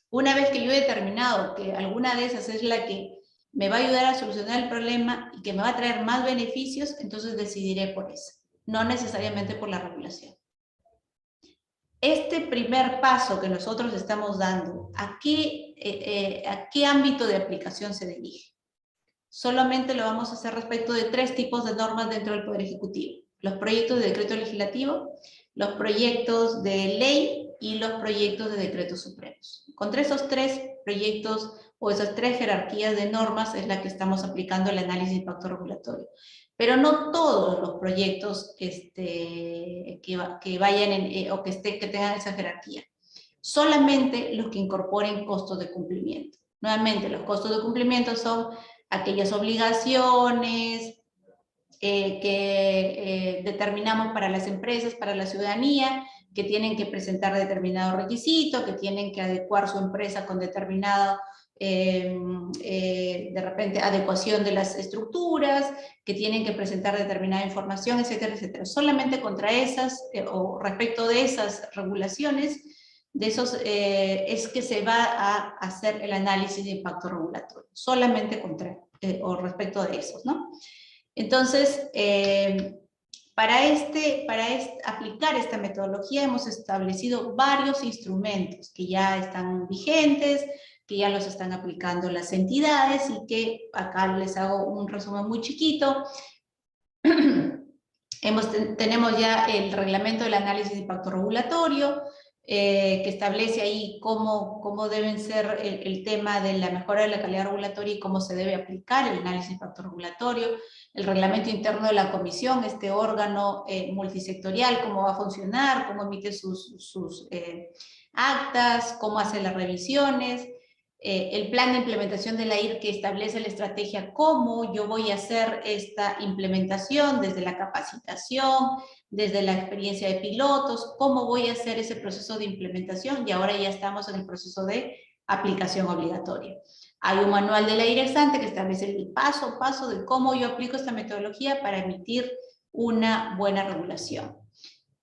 Una vez que yo he determinado que alguna de esas es la que me va a ayudar a solucionar el problema y que me va a traer más beneficios, entonces decidiré por esa, no necesariamente por la regulación. Este primer paso que nosotros estamos dando, ¿a qué ámbito de aplicación se dirige? Solamente lo vamos a hacer respecto de 3 tipos de normas dentro del Poder Ejecutivo. Los proyectos de decreto legislativo, los proyectos de ley y los proyectos de decretos supremos. Contra esos 3 proyectos o esas 3 jerarquías de normas es la que estamos aplicando el análisis de impacto regulatorio. Pero no todos los proyectos que vayan o que tengan esa jerarquía. Solamente los que incorporen costos de cumplimiento. Nuevamente, los costos de cumplimiento son aquellas obligaciones que determinamos para las empresas, para la ciudadanía, que tienen que presentar determinado requisito, que tienen que adecuar su empresa con determinado, de repente, adecuación de las estructuras, que tienen que presentar determinada información, etcétera, etcétera. Solamente contra esas, o respecto de esas regulaciones, de esos es que se va a hacer el análisis de impacto regulatorio, solamente contra o respecto de esos, ¿no? Entonces, para aplicar esta metodología hemos establecido varios instrumentos que ya están vigentes, que ya los están aplicando las entidades y que acá les hago un resumen muy chiquito. Tenemos ya el reglamento del análisis de impacto regulatorio, que establece ahí cómo deben ser el tema de la mejora de la calidad regulatoria y cómo se debe aplicar el análisis de impacto regulatorio, el reglamento interno de la comisión, este órgano multisectorial, cómo va a funcionar, cómo emite sus actas, cómo hace las revisiones, el plan de implementación de la IR que establece la estrategia, cómo yo voy a hacer esta implementación desde la capacitación, desde la experiencia de pilotos, cómo voy a hacer ese proceso de implementación y ahora ya estamos en el proceso de aplicación obligatoria. Hay un manual de la IR ex ante que establece el paso a paso de cómo yo aplico esta metodología para emitir una buena regulación.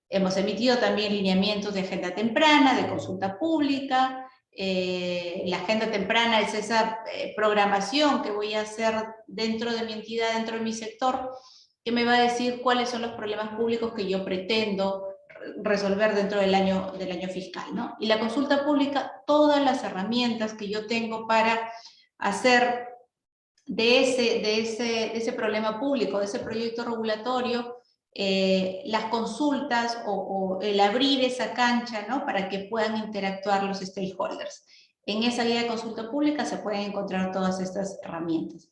Hemos emitido también lineamientos de agenda temprana, de consulta pública. La agenda temprana es esa programación que voy a hacer dentro de mi entidad, dentro de mi sector, que me va a decir cuáles son los problemas públicos que yo pretendo resolver dentro del año fiscal, ¿no? Y la consulta pública, todas las herramientas que yo tengo para hacer de ese problema público, de ese proyecto regulatorio, las consultas o el abrir esa cancha, ¿no? Para que puedan interactuar los stakeholders. En esa guía de consulta pública se pueden encontrar todas estas herramientas.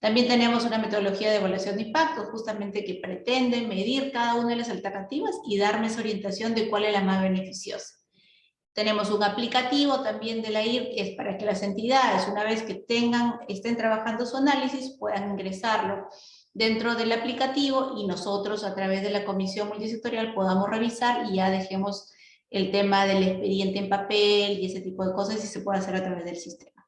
También tenemos una metodología de evaluación de impacto, justamente que pretende medir cada una de las alternativas y darme esa orientación de cuál es la más beneficiosa. Tenemos un aplicativo también de la IR, que es para que las entidades, una vez que estén trabajando su análisis, puedan ingresarlo dentro del aplicativo y nosotros a través de la comisión multisectorial podamos revisar y ya dejemos el tema del expediente en papel y ese tipo de cosas y se puede hacer a través del sistema.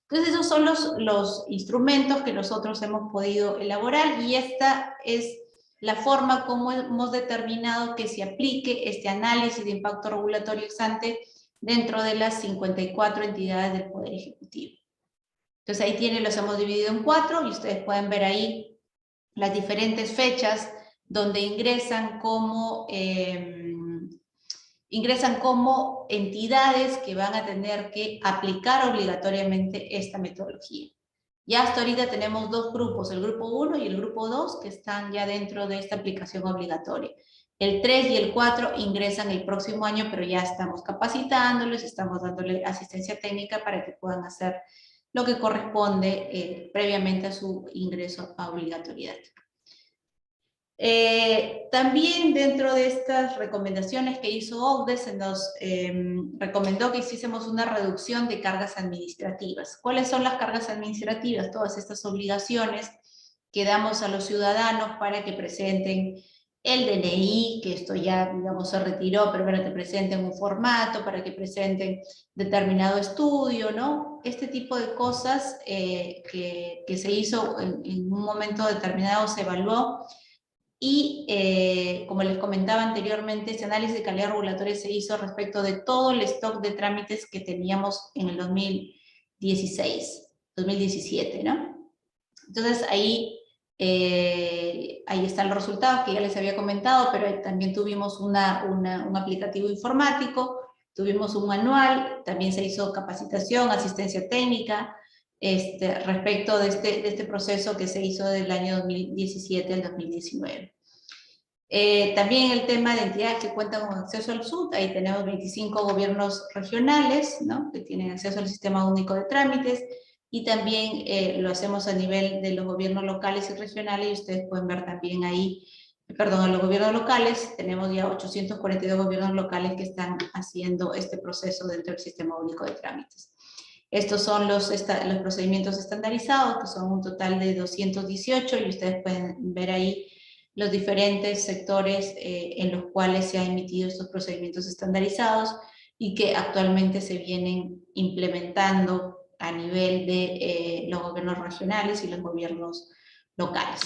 Entonces esos son los instrumentos que nosotros hemos podido elaborar y esta es la forma como hemos determinado que se aplique este análisis de impacto regulatorio ex ante dentro de las 54 entidades del Poder Ejecutivo. Entonces ahí los hemos dividido en 4 y ustedes pueden ver ahí las diferentes fechas donde ingresan como entidades que van a tener que aplicar obligatoriamente esta metodología. Ya hasta ahorita tenemos dos grupos, el grupo 1 y el grupo 2, que están ya dentro de esta aplicación obligatoria. El 3 y el 4 ingresan el próximo año, pero ya estamos capacitándoles, estamos dándole asistencia técnica para que puedan hacer lo que corresponde previamente a su ingreso a obligatoriedad. También dentro de estas recomendaciones que hizo OCDE se nos recomendó que hiciésemos una reducción de cargas administrativas. ¿Cuáles son las cargas administrativas? Todas estas obligaciones que damos a los ciudadanos para que presenten el DNI, que esto ya, digamos, se retiró, pero para que presenten un formato, para que presenten determinado estudio, ¿no? Este tipo de cosas que se hizo en un momento determinado, se evaluó, y como les comentaba anteriormente, este análisis de calidad regulatoria se hizo respecto de todo el stock de trámites que teníamos en el 2017, ¿no? Entonces ahí están los resultados que ya les había comentado, pero también tuvimos un aplicativo informático, tuvimos un manual, también se hizo capacitación, asistencia técnica, respecto de este proceso que se hizo del año 2017 al 2019. También el tema de entidades que cuentan con acceso al SUT, ahí tenemos 25 gobiernos regionales, ¿no?, que tienen acceso al sistema único de trámites, y también lo hacemos a nivel de los gobiernos locales y regionales, y ustedes pueden ver también ahí, perdón, a los gobiernos locales, tenemos ya 842 gobiernos locales que están haciendo este proceso dentro del sistema único de trámites. Estos son los procedimientos estandarizados, que son un total de 218, y ustedes pueden ver ahí los diferentes sectores en los cuales se han emitido estos procedimientos estandarizados y que actualmente se vienen implementando a nivel de los gobiernos regionales y los gobiernos locales.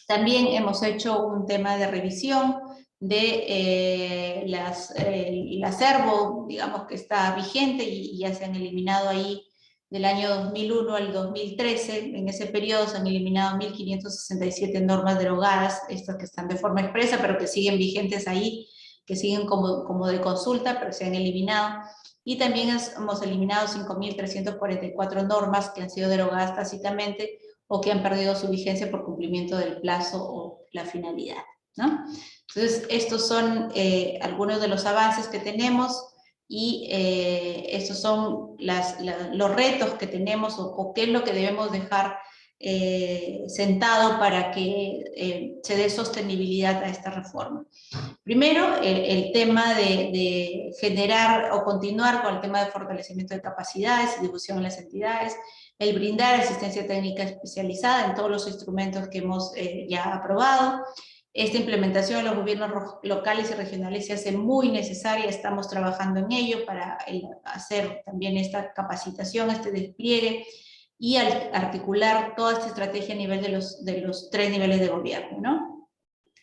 También hemos hecho un tema de revisión de el acervo, digamos, que está vigente y ya se han eliminado ahí del año 2001 al 2013, en ese periodo se han eliminado 1.567 normas derogadas, estas que están de forma expresa, pero que siguen vigentes ahí, que siguen como de consulta, pero se han eliminado. Y también hemos eliminado 5.344 normas que han sido derogadas tácitamente o que han perdido su vigencia por cumplimiento del plazo o la finalidad, ¿no? Entonces, estos son algunos de los avances que tenemos, y estos son los retos que tenemos o qué es lo que debemos dejar sentado para que se dé sostenibilidad a esta reforma. Primero, el tema de generar o continuar con el tema de fortalecimiento de capacidades y difusión en las entidades, el brindar asistencia técnica especializada en todos los instrumentos que hemos ya aprobado. Esta implementación en los gobiernos locales y regionales se hace muy necesaria, estamos trabajando en ello para hacer también esta capacitación, este despliegue, y articular toda esta estrategia a nivel de los 3 niveles de gobierno, ¿no?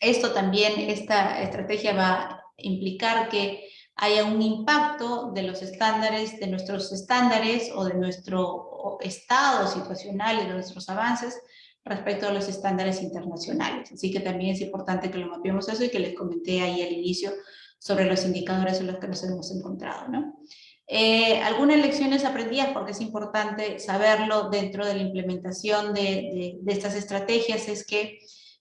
Esto también, esta estrategia va a implicar que haya un impacto de los estándares, de nuestros estándares o de nuestro estado situacional y de nuestros avances respecto a los estándares internacionales. Así que también es importante que lo mapeemos eso y que les comenté ahí al inicio sobre los indicadores en los que nos hemos encontrado, ¿no? Algunas lecciones aprendidas, porque es importante saberlo dentro de la implementación de estas estrategias, es que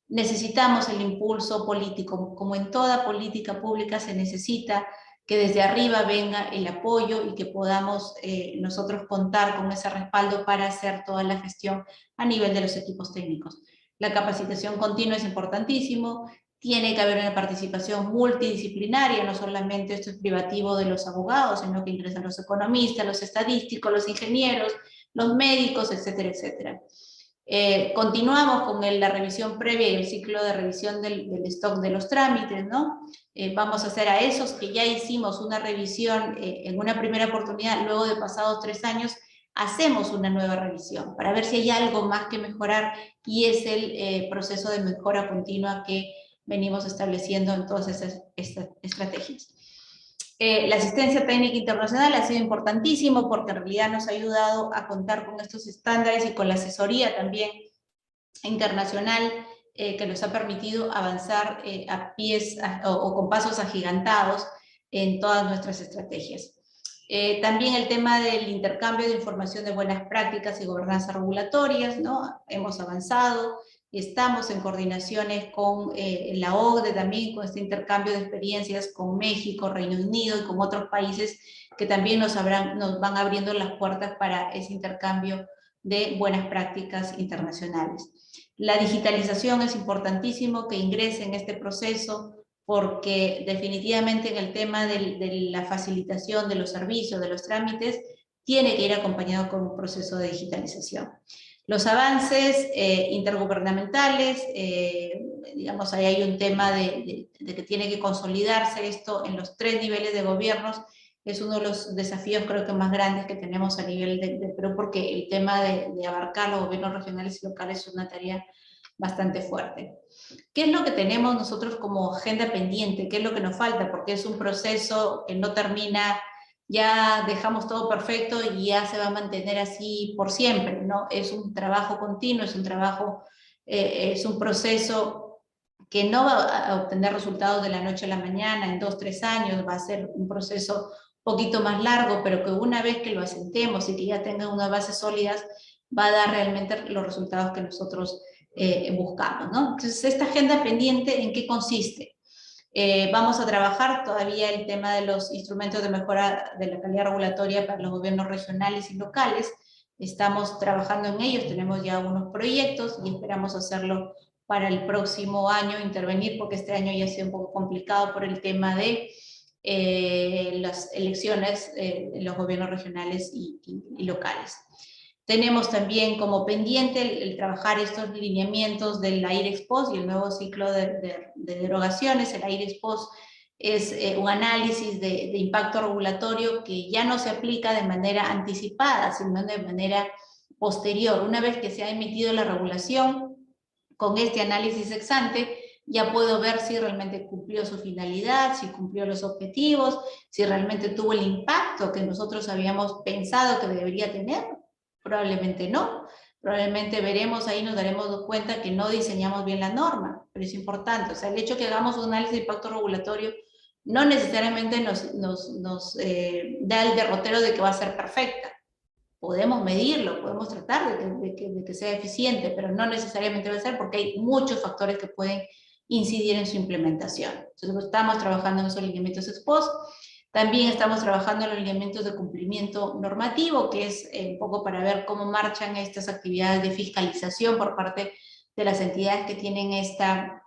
necesitamos el impulso político. Como en toda política pública se necesita que desde arriba venga el apoyo y que podamos nosotros contar con ese respaldo para hacer toda la gestión a nivel de los equipos técnicos. La capacitación continua es importantísimo, tiene que haber una participación multidisciplinaria, no solamente esto es privativo de los abogados, sino que ingresan los economistas, los estadísticos, los ingenieros, los médicos, etcétera, etcétera. Continuamos con la revisión previa y el ciclo de revisión del stock de los trámites, ¿no? Vamos a hacer a esos que ya hicimos una revisión en una primera oportunidad, luego de pasados 3 años, hacemos una nueva revisión para ver si hay algo más que mejorar, y es el proceso de mejora continua que venimos estableciendo en todas estas estrategias. La asistencia técnica internacional ha sido importantísimo porque en realidad nos ha ayudado a contar con estos estándares y con la asesoría también internacional que nos ha permitido avanzar a pies o con pasos agigantados en todas nuestras estrategias. También el tema del intercambio de información de buenas prácticas y gobernanza regulatorias, ¿no? Hemos avanzado, estamos en coordinaciones con la OCDE también, con este intercambio de experiencias con México, Reino Unido y con otros países que también nos van abriendo las puertas para ese intercambio de buenas prácticas internacionales. La digitalización es importantísimo que ingrese en este proceso, porque definitivamente en el tema de la facilitación de los servicios, de los trámites, tiene que ir acompañado con un proceso de digitalización. Los avances intergubernamentales, digamos, ahí hay un tema de que tiene que consolidarse esto en los 3 niveles de gobiernos. Es uno de los desafíos creo que más grandes que tenemos a nivel de Perú, porque el tema de abarcar los gobiernos regionales y locales es una tarea bastante fuerte. ¿Qué es lo que tenemos nosotros como agenda pendiente? ¿Qué es lo que nos falta? Porque es un proceso que no termina, ya dejamos todo perfecto y ya se va a mantener así por siempre, ¿no? Es un trabajo continuo, es un trabajo, es un proceso que no va a obtener resultados de la noche a la mañana, en 2, 3 años, va a ser un proceso un poquito más largo, pero que una vez que lo asentemos y que ya tenga unas bases sólidas, va a dar realmente los resultados que nosotros buscamos, ¿no? Entonces, esta agenda pendiente, ¿en qué consiste? Vamos a trabajar todavía el tema de los instrumentos de mejora de la calidad regulatoria para los gobiernos regionales y locales. Estamos trabajando en ellos, tenemos ya unos proyectos y esperamos hacerlo para el próximo año, intervenir, porque este año ya ha sido un poco complicado por el tema de las elecciones en los gobiernos regionales y locales. Tenemos también como pendiente el trabajar estos lineamientos del AIREXPOS y el nuevo ciclo de derogaciones. El AIREXPOS es un análisis de impacto regulatorio que ya no se aplica de manera anticipada, sino de manera posterior. Una vez que se ha emitido la regulación, con este análisis ex ante, ya puedo ver si realmente cumplió su finalidad, si cumplió los objetivos, si realmente tuvo el impacto que nosotros habíamos pensado que debería tener. Probablemente no. Probablemente veremos ahí, nos daremos cuenta que no diseñamos bien la norma, pero es importante. O sea, el hecho que hagamos un análisis de impacto regulatorio no necesariamente nos da el derrotero de que va a ser perfecta. Podemos medirlo, podemos tratar de que sea eficiente, pero no necesariamente va a ser, porque hay muchos factores que pueden incidir en su implementación. Entonces, estamos trabajando en esos lineamientos ex post. También estamos trabajando en los lineamientos de cumplimiento normativo, que es un poco para ver cómo marchan estas actividades de fiscalización por parte de las entidades que tienen esta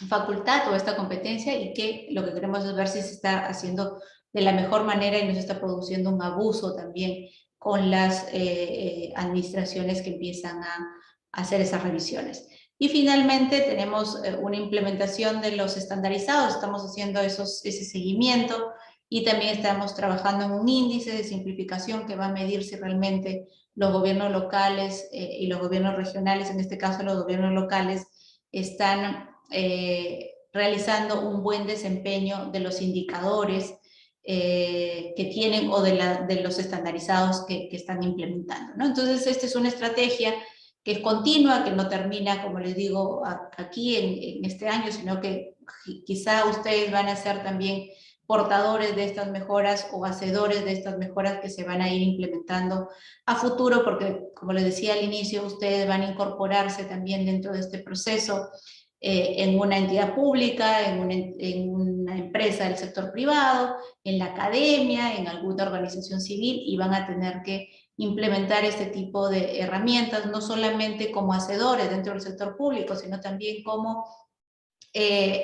facultad o esta competencia, y que lo que queremos es ver si se está haciendo de la mejor manera y no se está produciendo un abuso también con las administraciones que empiezan a hacer esas revisiones. Y finalmente tenemos una implementación de los estandarizados, estamos haciendo ese seguimiento, y también estamos trabajando en un índice de simplificación que va a medir si realmente los gobiernos locales y los gobiernos regionales, en este caso los gobiernos locales, están realizando un buen desempeño de los indicadores que tienen o de los estandarizados que están implementando, ¿no? Entonces, esta es una estrategia que es continua, que no termina, como les digo, aquí en este año, sino que quizá ustedes van a ser también portadores de estas mejoras o hacedores de estas mejoras que se van a ir implementando a futuro, porque, como les decía al inicio, ustedes van a incorporarse también dentro de este proceso en una entidad pública, en una empresa del sector privado, en la academia, en alguna organización civil, y van a tener que implementar este tipo de herramientas, no solamente como hacedores dentro del sector público, sino también como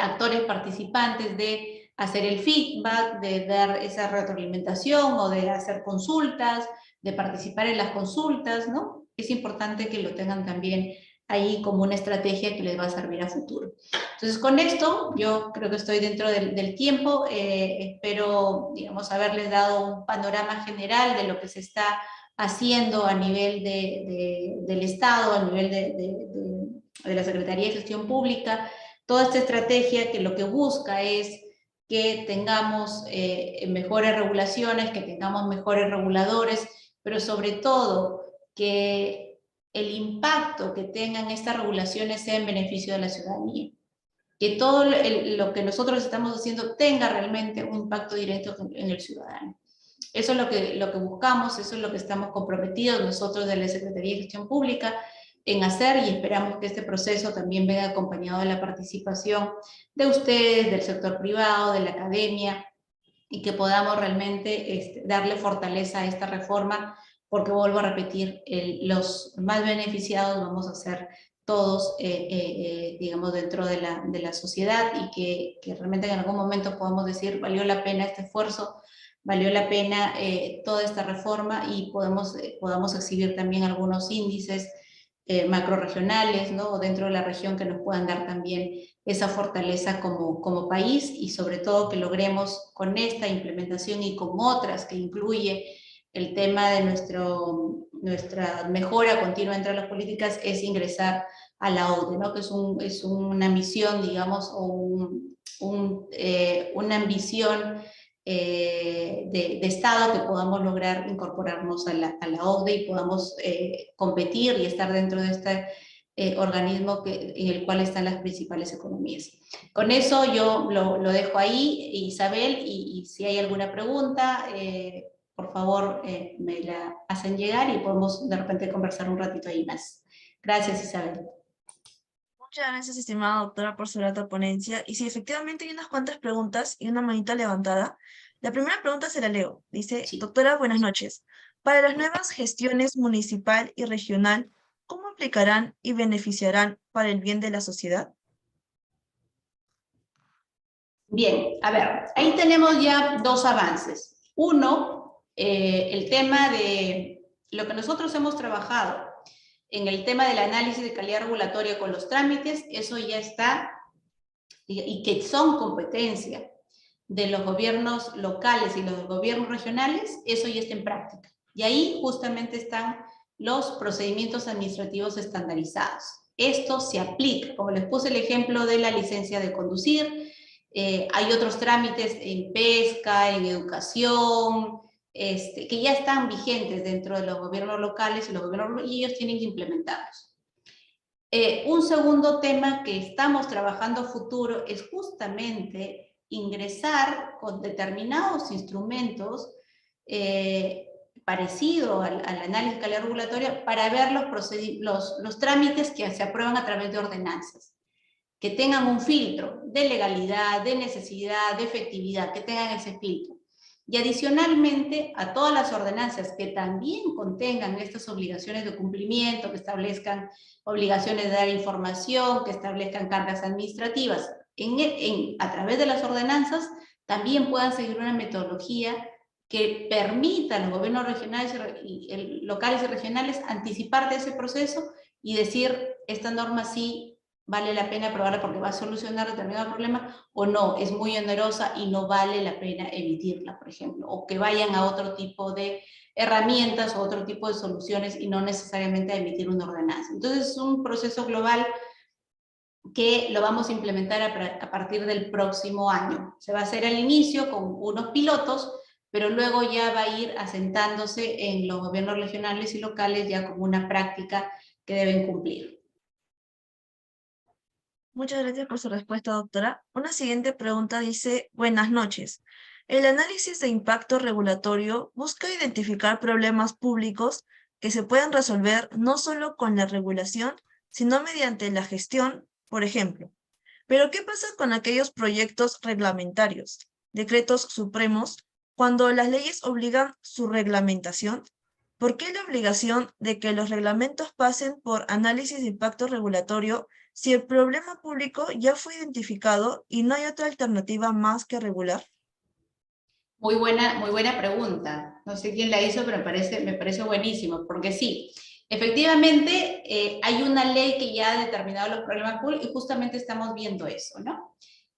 actores participantes de hacer el feedback, de dar esa retroalimentación o de hacer consultas, de participar en las consultas, ¿no? Es importante que lo tengan también ahí como una estrategia que les va a servir a futuro. Entonces, con esto, yo creo que estoy dentro del tiempo. Espero, digamos, haberles dado un panorama general de lo que se está haciendo a nivel del Estado, a nivel de la Secretaría de Gestión Pública. Toda esta estrategia que lo que busca es que tengamos mejores regulaciones, que tengamos mejores reguladores, pero sobre todo que el impacto que tengan estas regulaciones sea en beneficio de la ciudadanía. Que todo lo que nosotros estamos haciendo tenga realmente un impacto directo en el ciudadano. Eso es lo que buscamos, eso es lo que estamos comprometidos nosotros de la Secretaría de Gestión Pública en hacer, y esperamos que este proceso también venga acompañado de la participación de ustedes, del sector privado, de la academia, y que podamos realmente darle fortaleza a esta reforma, porque vuelvo a repetir, los más beneficiados vamos a ser todos, digamos, dentro de la sociedad, y que realmente en algún momento podamos decir, valió la pena este esfuerzo, valió la pena toda esta reforma, y podamos exhibir también algunos índices macrorregionales, ¿no? O dentro de la región, que nos puedan dar también esa fortaleza como país, y sobre todo que logremos con esta implementación y con otras que incluye el tema de nuestra mejora continua entre las políticas, es ingresar a la OCDE, ¿no? Que es una misión, digamos, o una ambición de Estado, que podamos lograr incorporarnos a la OCDE y podamos competir y estar dentro de este organismo en el cual están las principales economías. Con eso yo lo dejo ahí, Isabel, y si hay alguna pregunta, por favor me la hacen llegar y podemos de repente conversar un ratito ahí más. Gracias, Isabel. Muchas gracias, estimada doctora, por su grata ponencia. Y sí, efectivamente hay unas cuantas preguntas y una manita levantada. La primera pregunta se la leo. Dice, Sí. doctora, buenas noches. Para las nuevas gestiones municipal y regional, ¿cómo aplicarán y beneficiarán para el bien de la sociedad? Bien, a ver, ahí tenemos ya dos avances. Uno, el tema de lo que nosotros hemos trabajado en el tema del análisis de calidad regulatoria con los trámites, eso ya está, y que son competencia de los gobiernos locales y los gobiernos regionales, eso ya está en práctica. Y ahí justamente están los procedimientos administrativos estandarizados. Esto se aplica, como les puse el ejemplo de la licencia de conducir, hay otros trámites en pesca, en educación, que ya están vigentes dentro de los gobiernos locales y ellos tienen que implementarlos. Un segundo tema que estamos trabajando a futuro es justamente ingresar con determinados instrumentos parecido al análisis de calidad regulatoria, para ver los trámites que se aprueban a través de ordenanzas, que tengan un filtro de legalidad, de necesidad, de efectividad, que tengan ese filtro. Y adicionalmente a todas las ordenanzas que también contengan estas obligaciones de cumplimiento, que establezcan obligaciones de dar información, que establezcan cargas administrativas, a través de las ordenanzas también puedan seguir una metodología que permita a los gobiernos regionales locales y regionales anticipar de ese proceso y decir, esta norma sí vale la pena aprobarla porque va a solucionar determinado problema, o no, es muy onerosa y no vale la pena emitirla, por ejemplo, o que vayan a otro tipo de herramientas o otro tipo de soluciones y no necesariamente a emitir una ordenanza. Entonces es un proceso global que lo vamos a implementar a partir del próximo año. Se va a hacer al inicio con unos pilotos, pero luego ya va a ir asentándose en los gobiernos regionales y locales ya como una práctica que deben cumplir. Muchas gracias por su respuesta, doctora. Una siguiente pregunta dice, buenas noches. El análisis de impacto regulatorio busca identificar problemas públicos que se puedan resolver no solo con la regulación, sino mediante la gestión, por ejemplo. Pero, ¿qué pasa con aquellos proyectos reglamentarios, decretos supremos, cuando las leyes obligan su reglamentación? ¿Por qué la obligación de que los reglamentos pasen por análisis de impacto regulatorio si el problema público ya fue identificado y no hay otra alternativa más que regular? Muy buena pregunta. No sé quién la hizo, pero me parece buenísimo, porque sí, efectivamente hay una ley que ya ha determinado los problemas públicos y justamente estamos viendo eso, ¿no?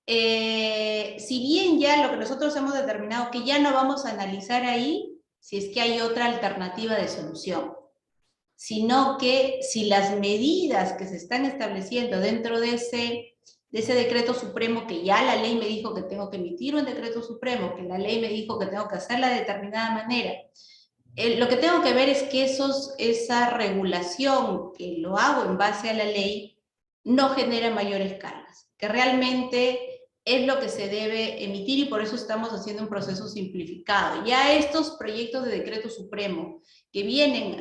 Si bien ya lo que nosotros hemos determinado que ya no vamos a analizar ahí si es que hay otra alternativa de solución, sino que si las medidas que se están estableciendo dentro de ese decreto supremo, que ya la ley me dijo que tengo que emitir un decreto supremo, que la ley me dijo que tengo que hacerla de determinada manera, lo que tengo que ver es que esa regulación, que lo hago en base a la ley, no genera mayor escala, que realmente es lo que se debe emitir y por eso estamos haciendo un proceso simplificado. Ya estos proyectos de decreto supremo que vienen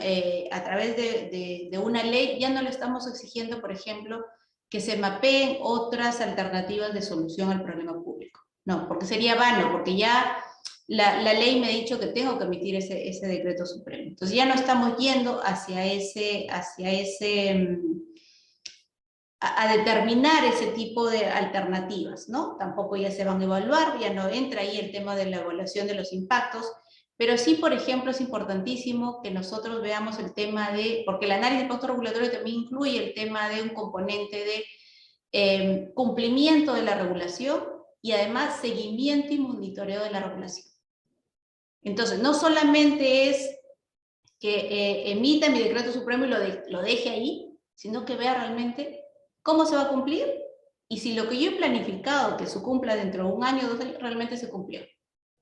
a través de una ley, ya no le estamos exigiendo, por ejemplo, que se mapeen otras alternativas de solución al problema público. No, porque sería vano, porque ya la ley me ha dicho que tengo que emitir ese decreto supremo. Entonces ya no estamos yendo hacia ese a determinar ese tipo de alternativas, ¿no? Tampoco ya se van a evaluar, ya no entra ahí el tema de la evaluación de los impactos, pero sí, por ejemplo, es importantísimo que nosotros veamos el tema de, porque el análisis de impacto regulatorio también incluye el tema de un componente de cumplimiento de la regulación y además seguimiento y monitoreo de la regulación. Entonces, no solamente es que emita mi decreto supremo y lo deje ahí, sino que vea realmente cómo se va a cumplir y si lo que yo he planificado que se cumpla dentro de un año o 2 años realmente se cumplió.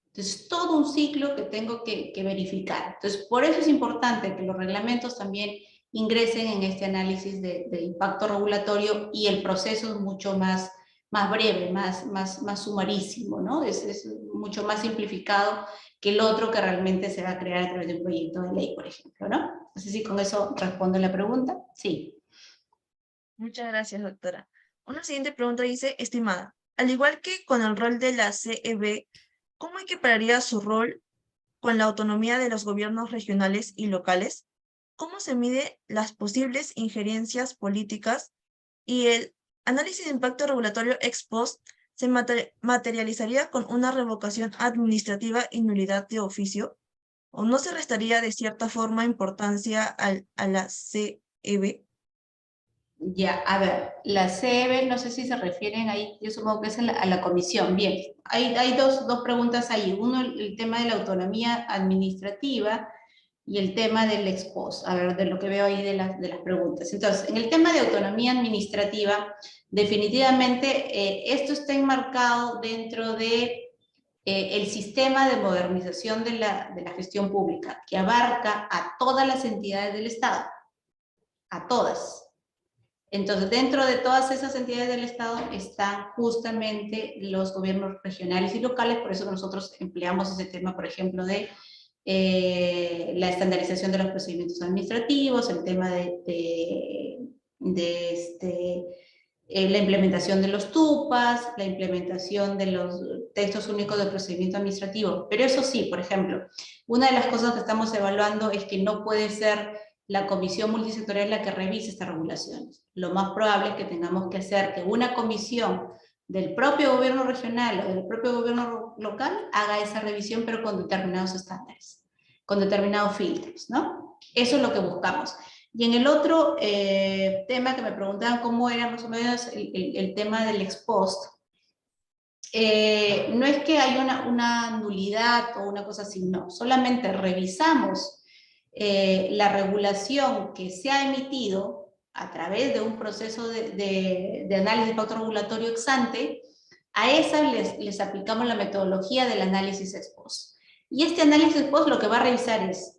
Entonces, todo un ciclo que tengo que verificar. Entonces, por eso es importante que los reglamentos también ingresen en este análisis de impacto regulatorio y el proceso es mucho más breve, más sumarísimo, ¿no? Es mucho más simplificado que el otro que realmente se va a crear a través de un proyecto de ley, por ejemplo, ¿no? No sé si con eso respondo la pregunta. Sí. Muchas gracias, doctora. Una siguiente pregunta dice, estimada, al igual que con el rol de la CEB, ¿cómo equipararía su rol con la autonomía de los gobiernos regionales y locales? ¿Cómo se mide las posibles injerencias políticas y el análisis de impacto regulatorio ex post se materializaría con una revocación administrativa y nulidad de oficio? ¿O no se restaría de cierta forma importancia a la CEB? Ya, a ver, la CEB, no sé si se refieren ahí, yo supongo que es a la comisión. Bien, hay dos preguntas ahí. Uno, el tema de la autonomía administrativa y el tema del ex post, a ver, de lo que veo ahí de las preguntas. Entonces, en el tema de autonomía administrativa, definitivamente esto está enmarcado dentro de el sistema de modernización de la gestión pública, que abarca a todas las entidades del Estado, a todas. Entonces, dentro de todas esas entidades del Estado están justamente los gobiernos regionales y locales, por eso que nosotros empleamos ese tema, por ejemplo, de la estandarización de los procedimientos administrativos, el tema la implementación de los TUPAS, la implementación de los textos únicos de procedimiento administrativo. Pero eso sí, por ejemplo, una de las cosas que estamos evaluando es que no puede ser la comisión multisectorial la que revise estas regulaciones. Lo más probable es que tengamos que hacer que una comisión del propio gobierno regional o del propio gobierno local haga esa revisión, pero con determinados estándares, con determinados filtros, ¿no? Eso es lo que buscamos. Y en el otro tema que me preguntaban cómo era más o menos el tema del ex post, no es que haya una nulidad o una cosa así, no, solamente revisamos la regulación que se ha emitido a través de un proceso de análisis de impacto regulatorio ex ante, a esas les aplicamos la metodología del análisis ex post. Y este análisis ex post lo que va a revisar es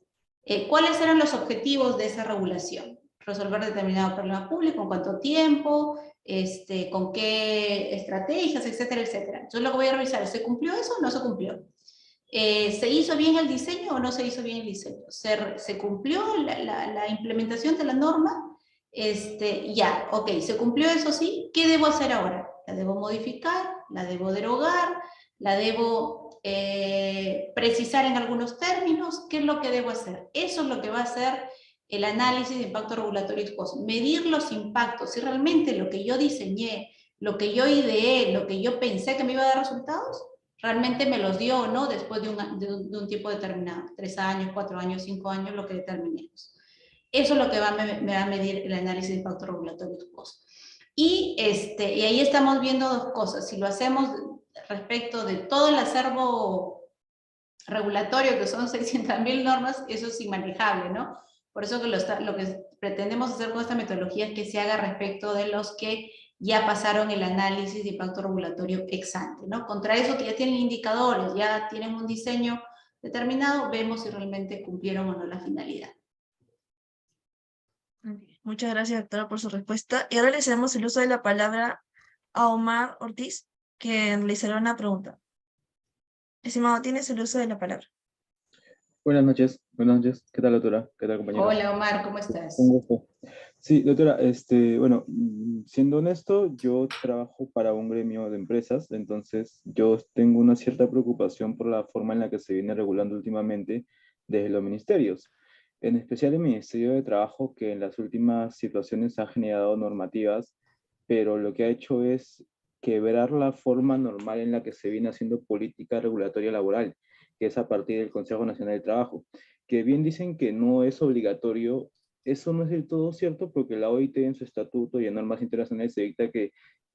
cuáles eran los objetivos de esa regulación. Resolver determinado problema público, en cuánto tiempo, con qué estrategias, etcétera, etcétera. Entonces lo que voy a revisar, ¿se cumplió eso o no se cumplió? ¿Se hizo bien el diseño o no se hizo bien el diseño? ¿Se cumplió la implementación de la norma? Ya, ok, ¿se cumplió eso sí? ¿Qué debo hacer ahora? ¿La debo modificar? ¿La debo derogar? ¿La debo precisar en algunos términos? ¿Qué es lo que debo hacer? Eso es lo que va a hacer el análisis de impacto regulatorio ex post. Medir los impactos, si realmente lo que yo diseñé, lo que yo ideé, lo que yo pensé que me iba a dar resultados, realmente me los dio o no después de un tiempo determinado, 3 años, 4 años, 5 años, lo que determinemos. Eso es lo que me va a medir el análisis de impacto regulatorio ex post. Y ahí estamos viendo dos cosas. Si lo hacemos respecto de todo el acervo regulatorio, que son 600.000 normas, eso es inmanejable, ¿no? Por eso que lo que pretendemos hacer con esta metodología es que se haga respecto de los que ya pasaron el análisis de impacto regulatorio ex ante, ¿no? Contra eso que ya tienen indicadores, ya tienen un diseño determinado, vemos si realmente cumplieron o no la finalidad. Muchas gracias, doctora, por su respuesta. Y ahora le cedemos el uso de la palabra a Omar Ortiz. quien realizará una pregunta. Estimado, tienes el uso de la palabra. Buenas noches, buenas noches. ¿Qué tal, doctora? ¿Qué tal, compañeros? Hola Omar, ¿cómo Un estás? gusto. Sí, doctora, bueno, siendo honesto, yo trabajo para un gremio de empresas, entonces yo tengo una cierta preocupación por la forma en la que se viene regulando últimamente desde los ministerios, en especial el Ministerio de Trabajo, que en las últimas situaciones ha generado normativas, pero lo que ha hecho es quebrar la forma normal en la que se viene haciendo política regulatoria laboral, que es a partir del Consejo Nacional del Trabajo, que bien dicen que no es obligatorio. Eso no es del todo cierto porque la OIT en su estatuto y en normas internacionales se dicta que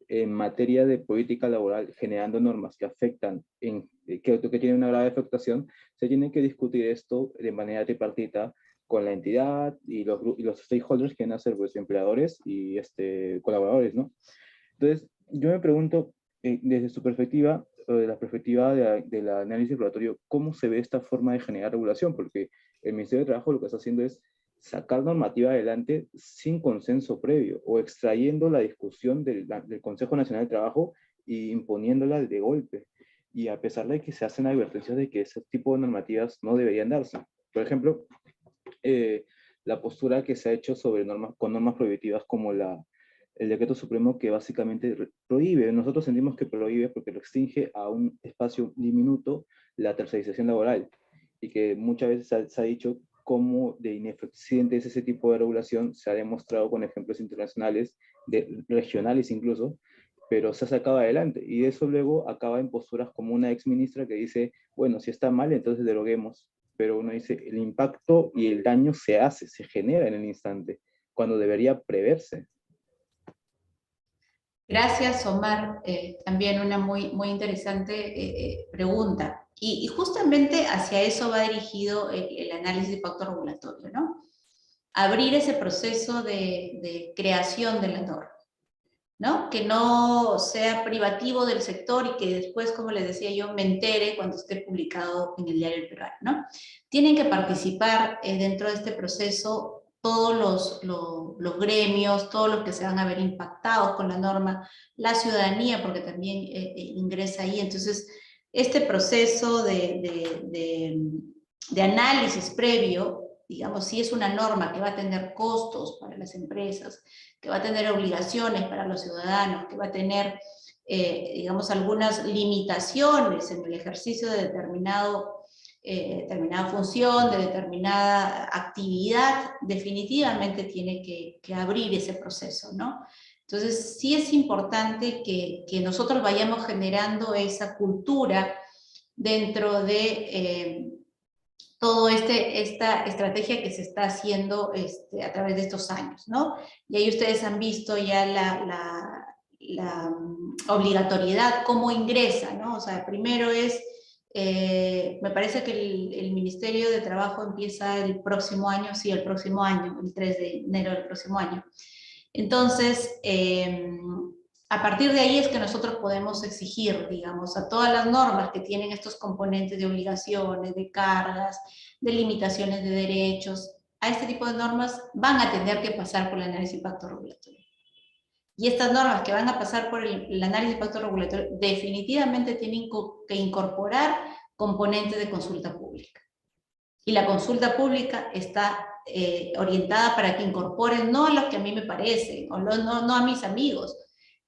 en materia de política laboral, generando normas que afectan, que tienen una grave afectación, se tiene que discutir esto de manera tripartita con la entidad y los stakeholders que van a ser pues, empleadores y colaboradores, ¿no? Entonces, yo me pregunto, desde su perspectiva, o de la perspectiva del análisis regulatorio, ¿cómo se ve esta forma de generar regulación? Porque el Ministerio de Trabajo lo que está haciendo es sacar normativa adelante sin consenso previo o extrayendo la discusión del Consejo Nacional de Trabajo y imponiéndola de golpe. Y a pesar de que se hacen advertencias de que ese tipo de normativas no deberían darse. Por ejemplo, la postura que se ha hecho sobre normas, con normas prohibitivas como el decreto supremo que básicamente prohíbe, nosotros sentimos que prohíbe porque lo extingue a un espacio diminuto la tercerización laboral y que muchas veces se ha dicho cómo de ineficiente es ese tipo de regulación, se ha demostrado con ejemplos internacionales, regionales incluso, pero se ha sacado adelante y eso luego acaba en posturas como una ex ministra que dice, bueno, si está mal, entonces deroguemos, pero uno dice, el impacto y el daño se hace, se genera en el instante, cuando debería preverse. Gracias, Omar. También una muy interesante pregunta. Y justamente hacia eso va dirigido el análisis de impacto regulatorio, ¿no? Abrir ese proceso de creación de la norma, ¿no? Que no sea privativo del sector y que después, como les decía yo, me entere cuando esté publicado en el diario El Peruano, ¿no? Tienen que participar dentro de este proceso todos los gremios, todos los que se van a ver impactados con la norma, la ciudadanía, porque también ingresa ahí. Entonces, este proceso de análisis previo, digamos, si es una norma que va a tener costos para las empresas, que va a tener obligaciones para los ciudadanos, que va a tener, digamos, algunas limitaciones en el ejercicio de determinada función, de determinada actividad, definitivamente tiene que abrir ese proceso, ¿no? Entonces, sí es importante que nosotros vayamos generando esa cultura dentro de toda esta estrategia que se está haciendo a través de estos años, ¿no? Y ahí ustedes han visto ya la obligatoriedad, cómo ingresa, ¿no? O sea, primero es, me parece que el Ministerio de Trabajo empieza el próximo año, sí, el próximo año, el 3 de enero del próximo año. Entonces, a partir de ahí es que nosotros podemos exigir, digamos, a todas las normas que tienen estos componentes de obligaciones, de cargas, de limitaciones de derechos, a este tipo de normas van a tener que pasar por el análisis de impacto regulatorio. Y estas normas que van a pasar por el análisis de impacto regulatorio definitivamente tienen que incorporar componentes de consulta pública. Y la consulta pública está orientada para que incorporen no a los que a mí me parecen, o no a mis amigos.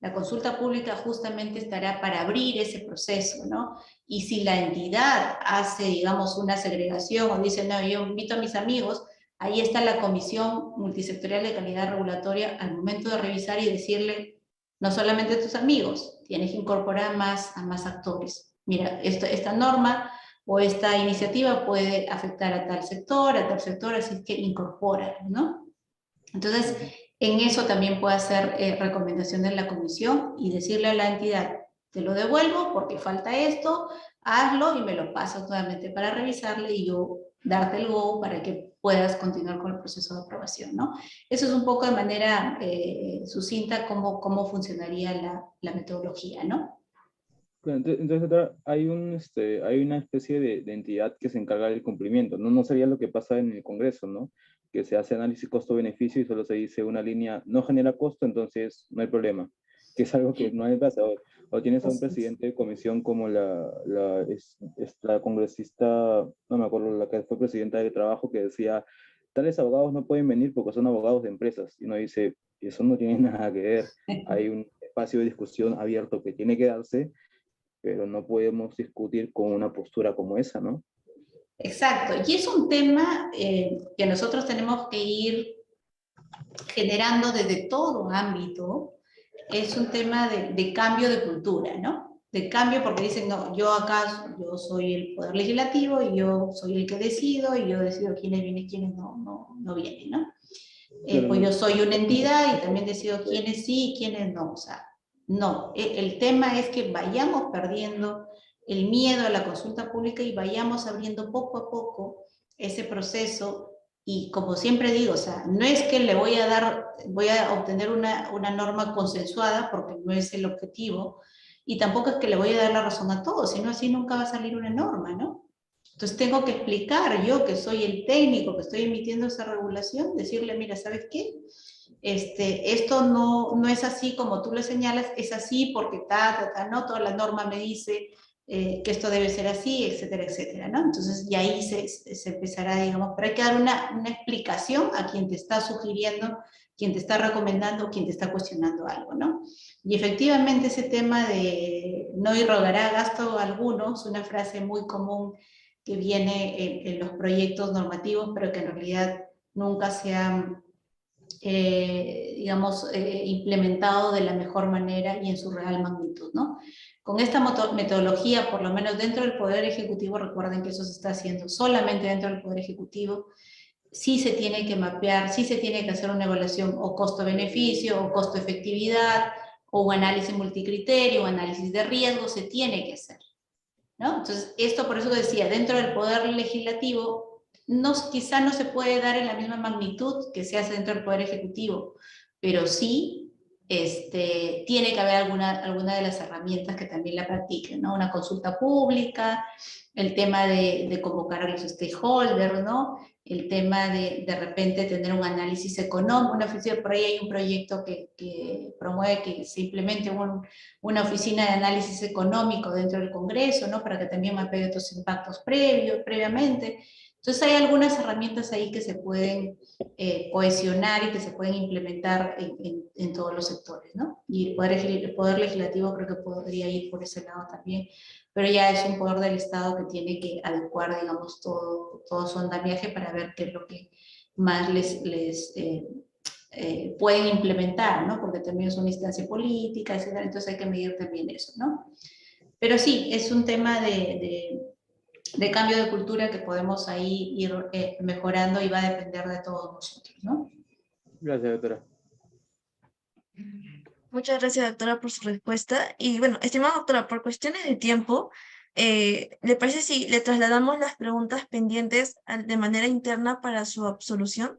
La consulta pública justamente estará para abrir ese proceso, ¿no? Y si la entidad hace, digamos, una segregación o dice, no, yo invito a mis amigos, ahí está la Comisión Multisectorial de Calidad Regulatoria al momento de revisar y decirle, no solamente a tus amigos, tienes que incorporar a más actores. Mira, esta norma o esta iniciativa puede afectar a tal sector, así es que incorpora, ¿no? Entonces, en eso también puede hacer recomendación de la comisión y decirle a la entidad, te lo devuelvo porque falta esto, hazlo y me lo pasas nuevamente para revisarle y yo darte el go para que puedas continuar con el proceso de aprobación, ¿no? Eso es un poco de manera sucinta cómo funcionaría la metodología, ¿no? Entonces, doctora, hay una especie de entidad que se encarga del cumplimiento, ¿no? No sería lo que pasa en el Congreso, ¿no? Que se hace análisis costo-beneficio y solo se dice una línea no genera costo, entonces no hay problema. que es algo que no hay pasa. O tienes a un Así es. presidente de comisión como la congresista, no me acuerdo, la que fue presidenta de trabajo, que decía, tales abogados no pueden venir porque son abogados de empresas. Y uno dice, eso no tiene nada que ver. Hay un espacio de discusión abierto que tiene que darse, pero no podemos discutir con una postura como esa, ¿no? Exacto, y es un tema que nosotros tenemos que ir generando desde todo ámbito. Es un tema de cambio de cultura, ¿no? De cambio porque dicen, no, yo acá, yo soy el poder legislativo y yo soy el que decido y yo decido quiénes vienen y quiénes no vienen, ¿no? Claro, Pues no, yo soy una entidad y también decido quiénes sí y quiénes no, o sea, no, el tema es que vayamos perdiendo el miedo a la consulta pública y vayamos abriendo poco a poco ese proceso. Y como siempre digo, o sea, no es que le voy a obtener una norma consensuada, porque no es el objetivo, y tampoco es que le voy a dar la razón a todos, sino así nunca va a salir una norma, ¿no? Entonces tengo que explicar, yo que soy el técnico, que estoy emitiendo esa regulación, decirle, mira, ¿sabes qué? Esto no es así como tú lo señalas, es así porque no, toda la norma me dice que esto debe ser así, etcétera, etcétera, ¿no? Entonces, y ahí se empezará, digamos, pero hay que dar una explicación a quien te está sugiriendo, quien te está recomendando, quien te está cuestionando algo, ¿no? Y efectivamente ese tema de no irrogará gasto alguno es una frase muy común que viene en los proyectos normativos, pero que en realidad nunca se ha digamos, implementado de la mejor manera y en su real magnitud, ¿no? Con esta metodología, por lo menos dentro del Poder Ejecutivo, recuerden que eso se está haciendo solamente dentro del Poder Ejecutivo, sí se tiene que mapear, sí se tiene que hacer una evaluación o costo-beneficio o costo-efectividad o un análisis multicriterio o análisis de riesgo, se tiene que hacer, ¿no? Entonces, esto por eso decía, dentro del Poder Legislativo, quizá no se puede dar en la misma magnitud que se hace dentro del Poder Ejecutivo, pero sí tiene que haber alguna de las herramientas que también la practiquen, ¿no? Una consulta pública, el tema de convocar a los stakeholders, ¿no? El tema de repente tener un análisis económico, por ahí hay un proyecto que promueve que se implemente una oficina de análisis económico dentro del Congreso, ¿no? Para que también mapee otros impactos previamente. Entonces hay algunas herramientas ahí que se pueden cohesionar y que se pueden implementar en todos los sectores, ¿no? Y el poder legislativo creo que podría ir por ese lado también, pero ya es un poder del Estado que tiene que adecuar, digamos, todo su andamiaje para ver qué es lo que más les pueden implementar, ¿no? Porque también es una instancia política, etcétera, entonces hay que medir también eso, ¿no? Pero sí, es un tema de cambio de cultura que podemos ahí ir mejorando y va a depender de todos nosotros, ¿no? Gracias, doctora. Muchas gracias, doctora, por su respuesta. Y bueno, estimada doctora, por cuestiones de tiempo, ¿le parece si le trasladamos las preguntas pendientes de manera interna para su absolución?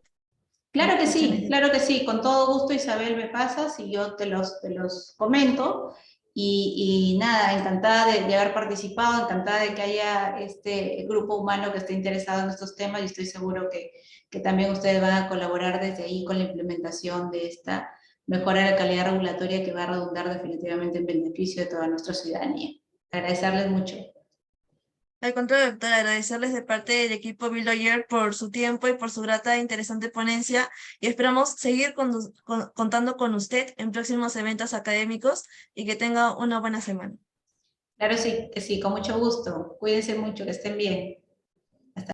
Claro que sí, con todo gusto Isabel me pasas y yo te los comento y nada, encantada de haber participado, encantada de que haya este grupo humano que esté interesado en estos temas y estoy seguro que también ustedes van a colaborar desde ahí con la implementación de esta mejora de la calidad regulatoria que va a redundar definitivamente en beneficio de toda nuestra ciudadanía. Agradecerles mucho. Al contrario, doctora, agradecerles de parte del equipo Bill Lawyer por su tiempo y por su grata e interesante ponencia y esperamos seguir contando con usted en próximos eventos académicos y que tenga una buena semana. Claro sí, que sí, con mucho gusto. Cuídense mucho, que estén bien.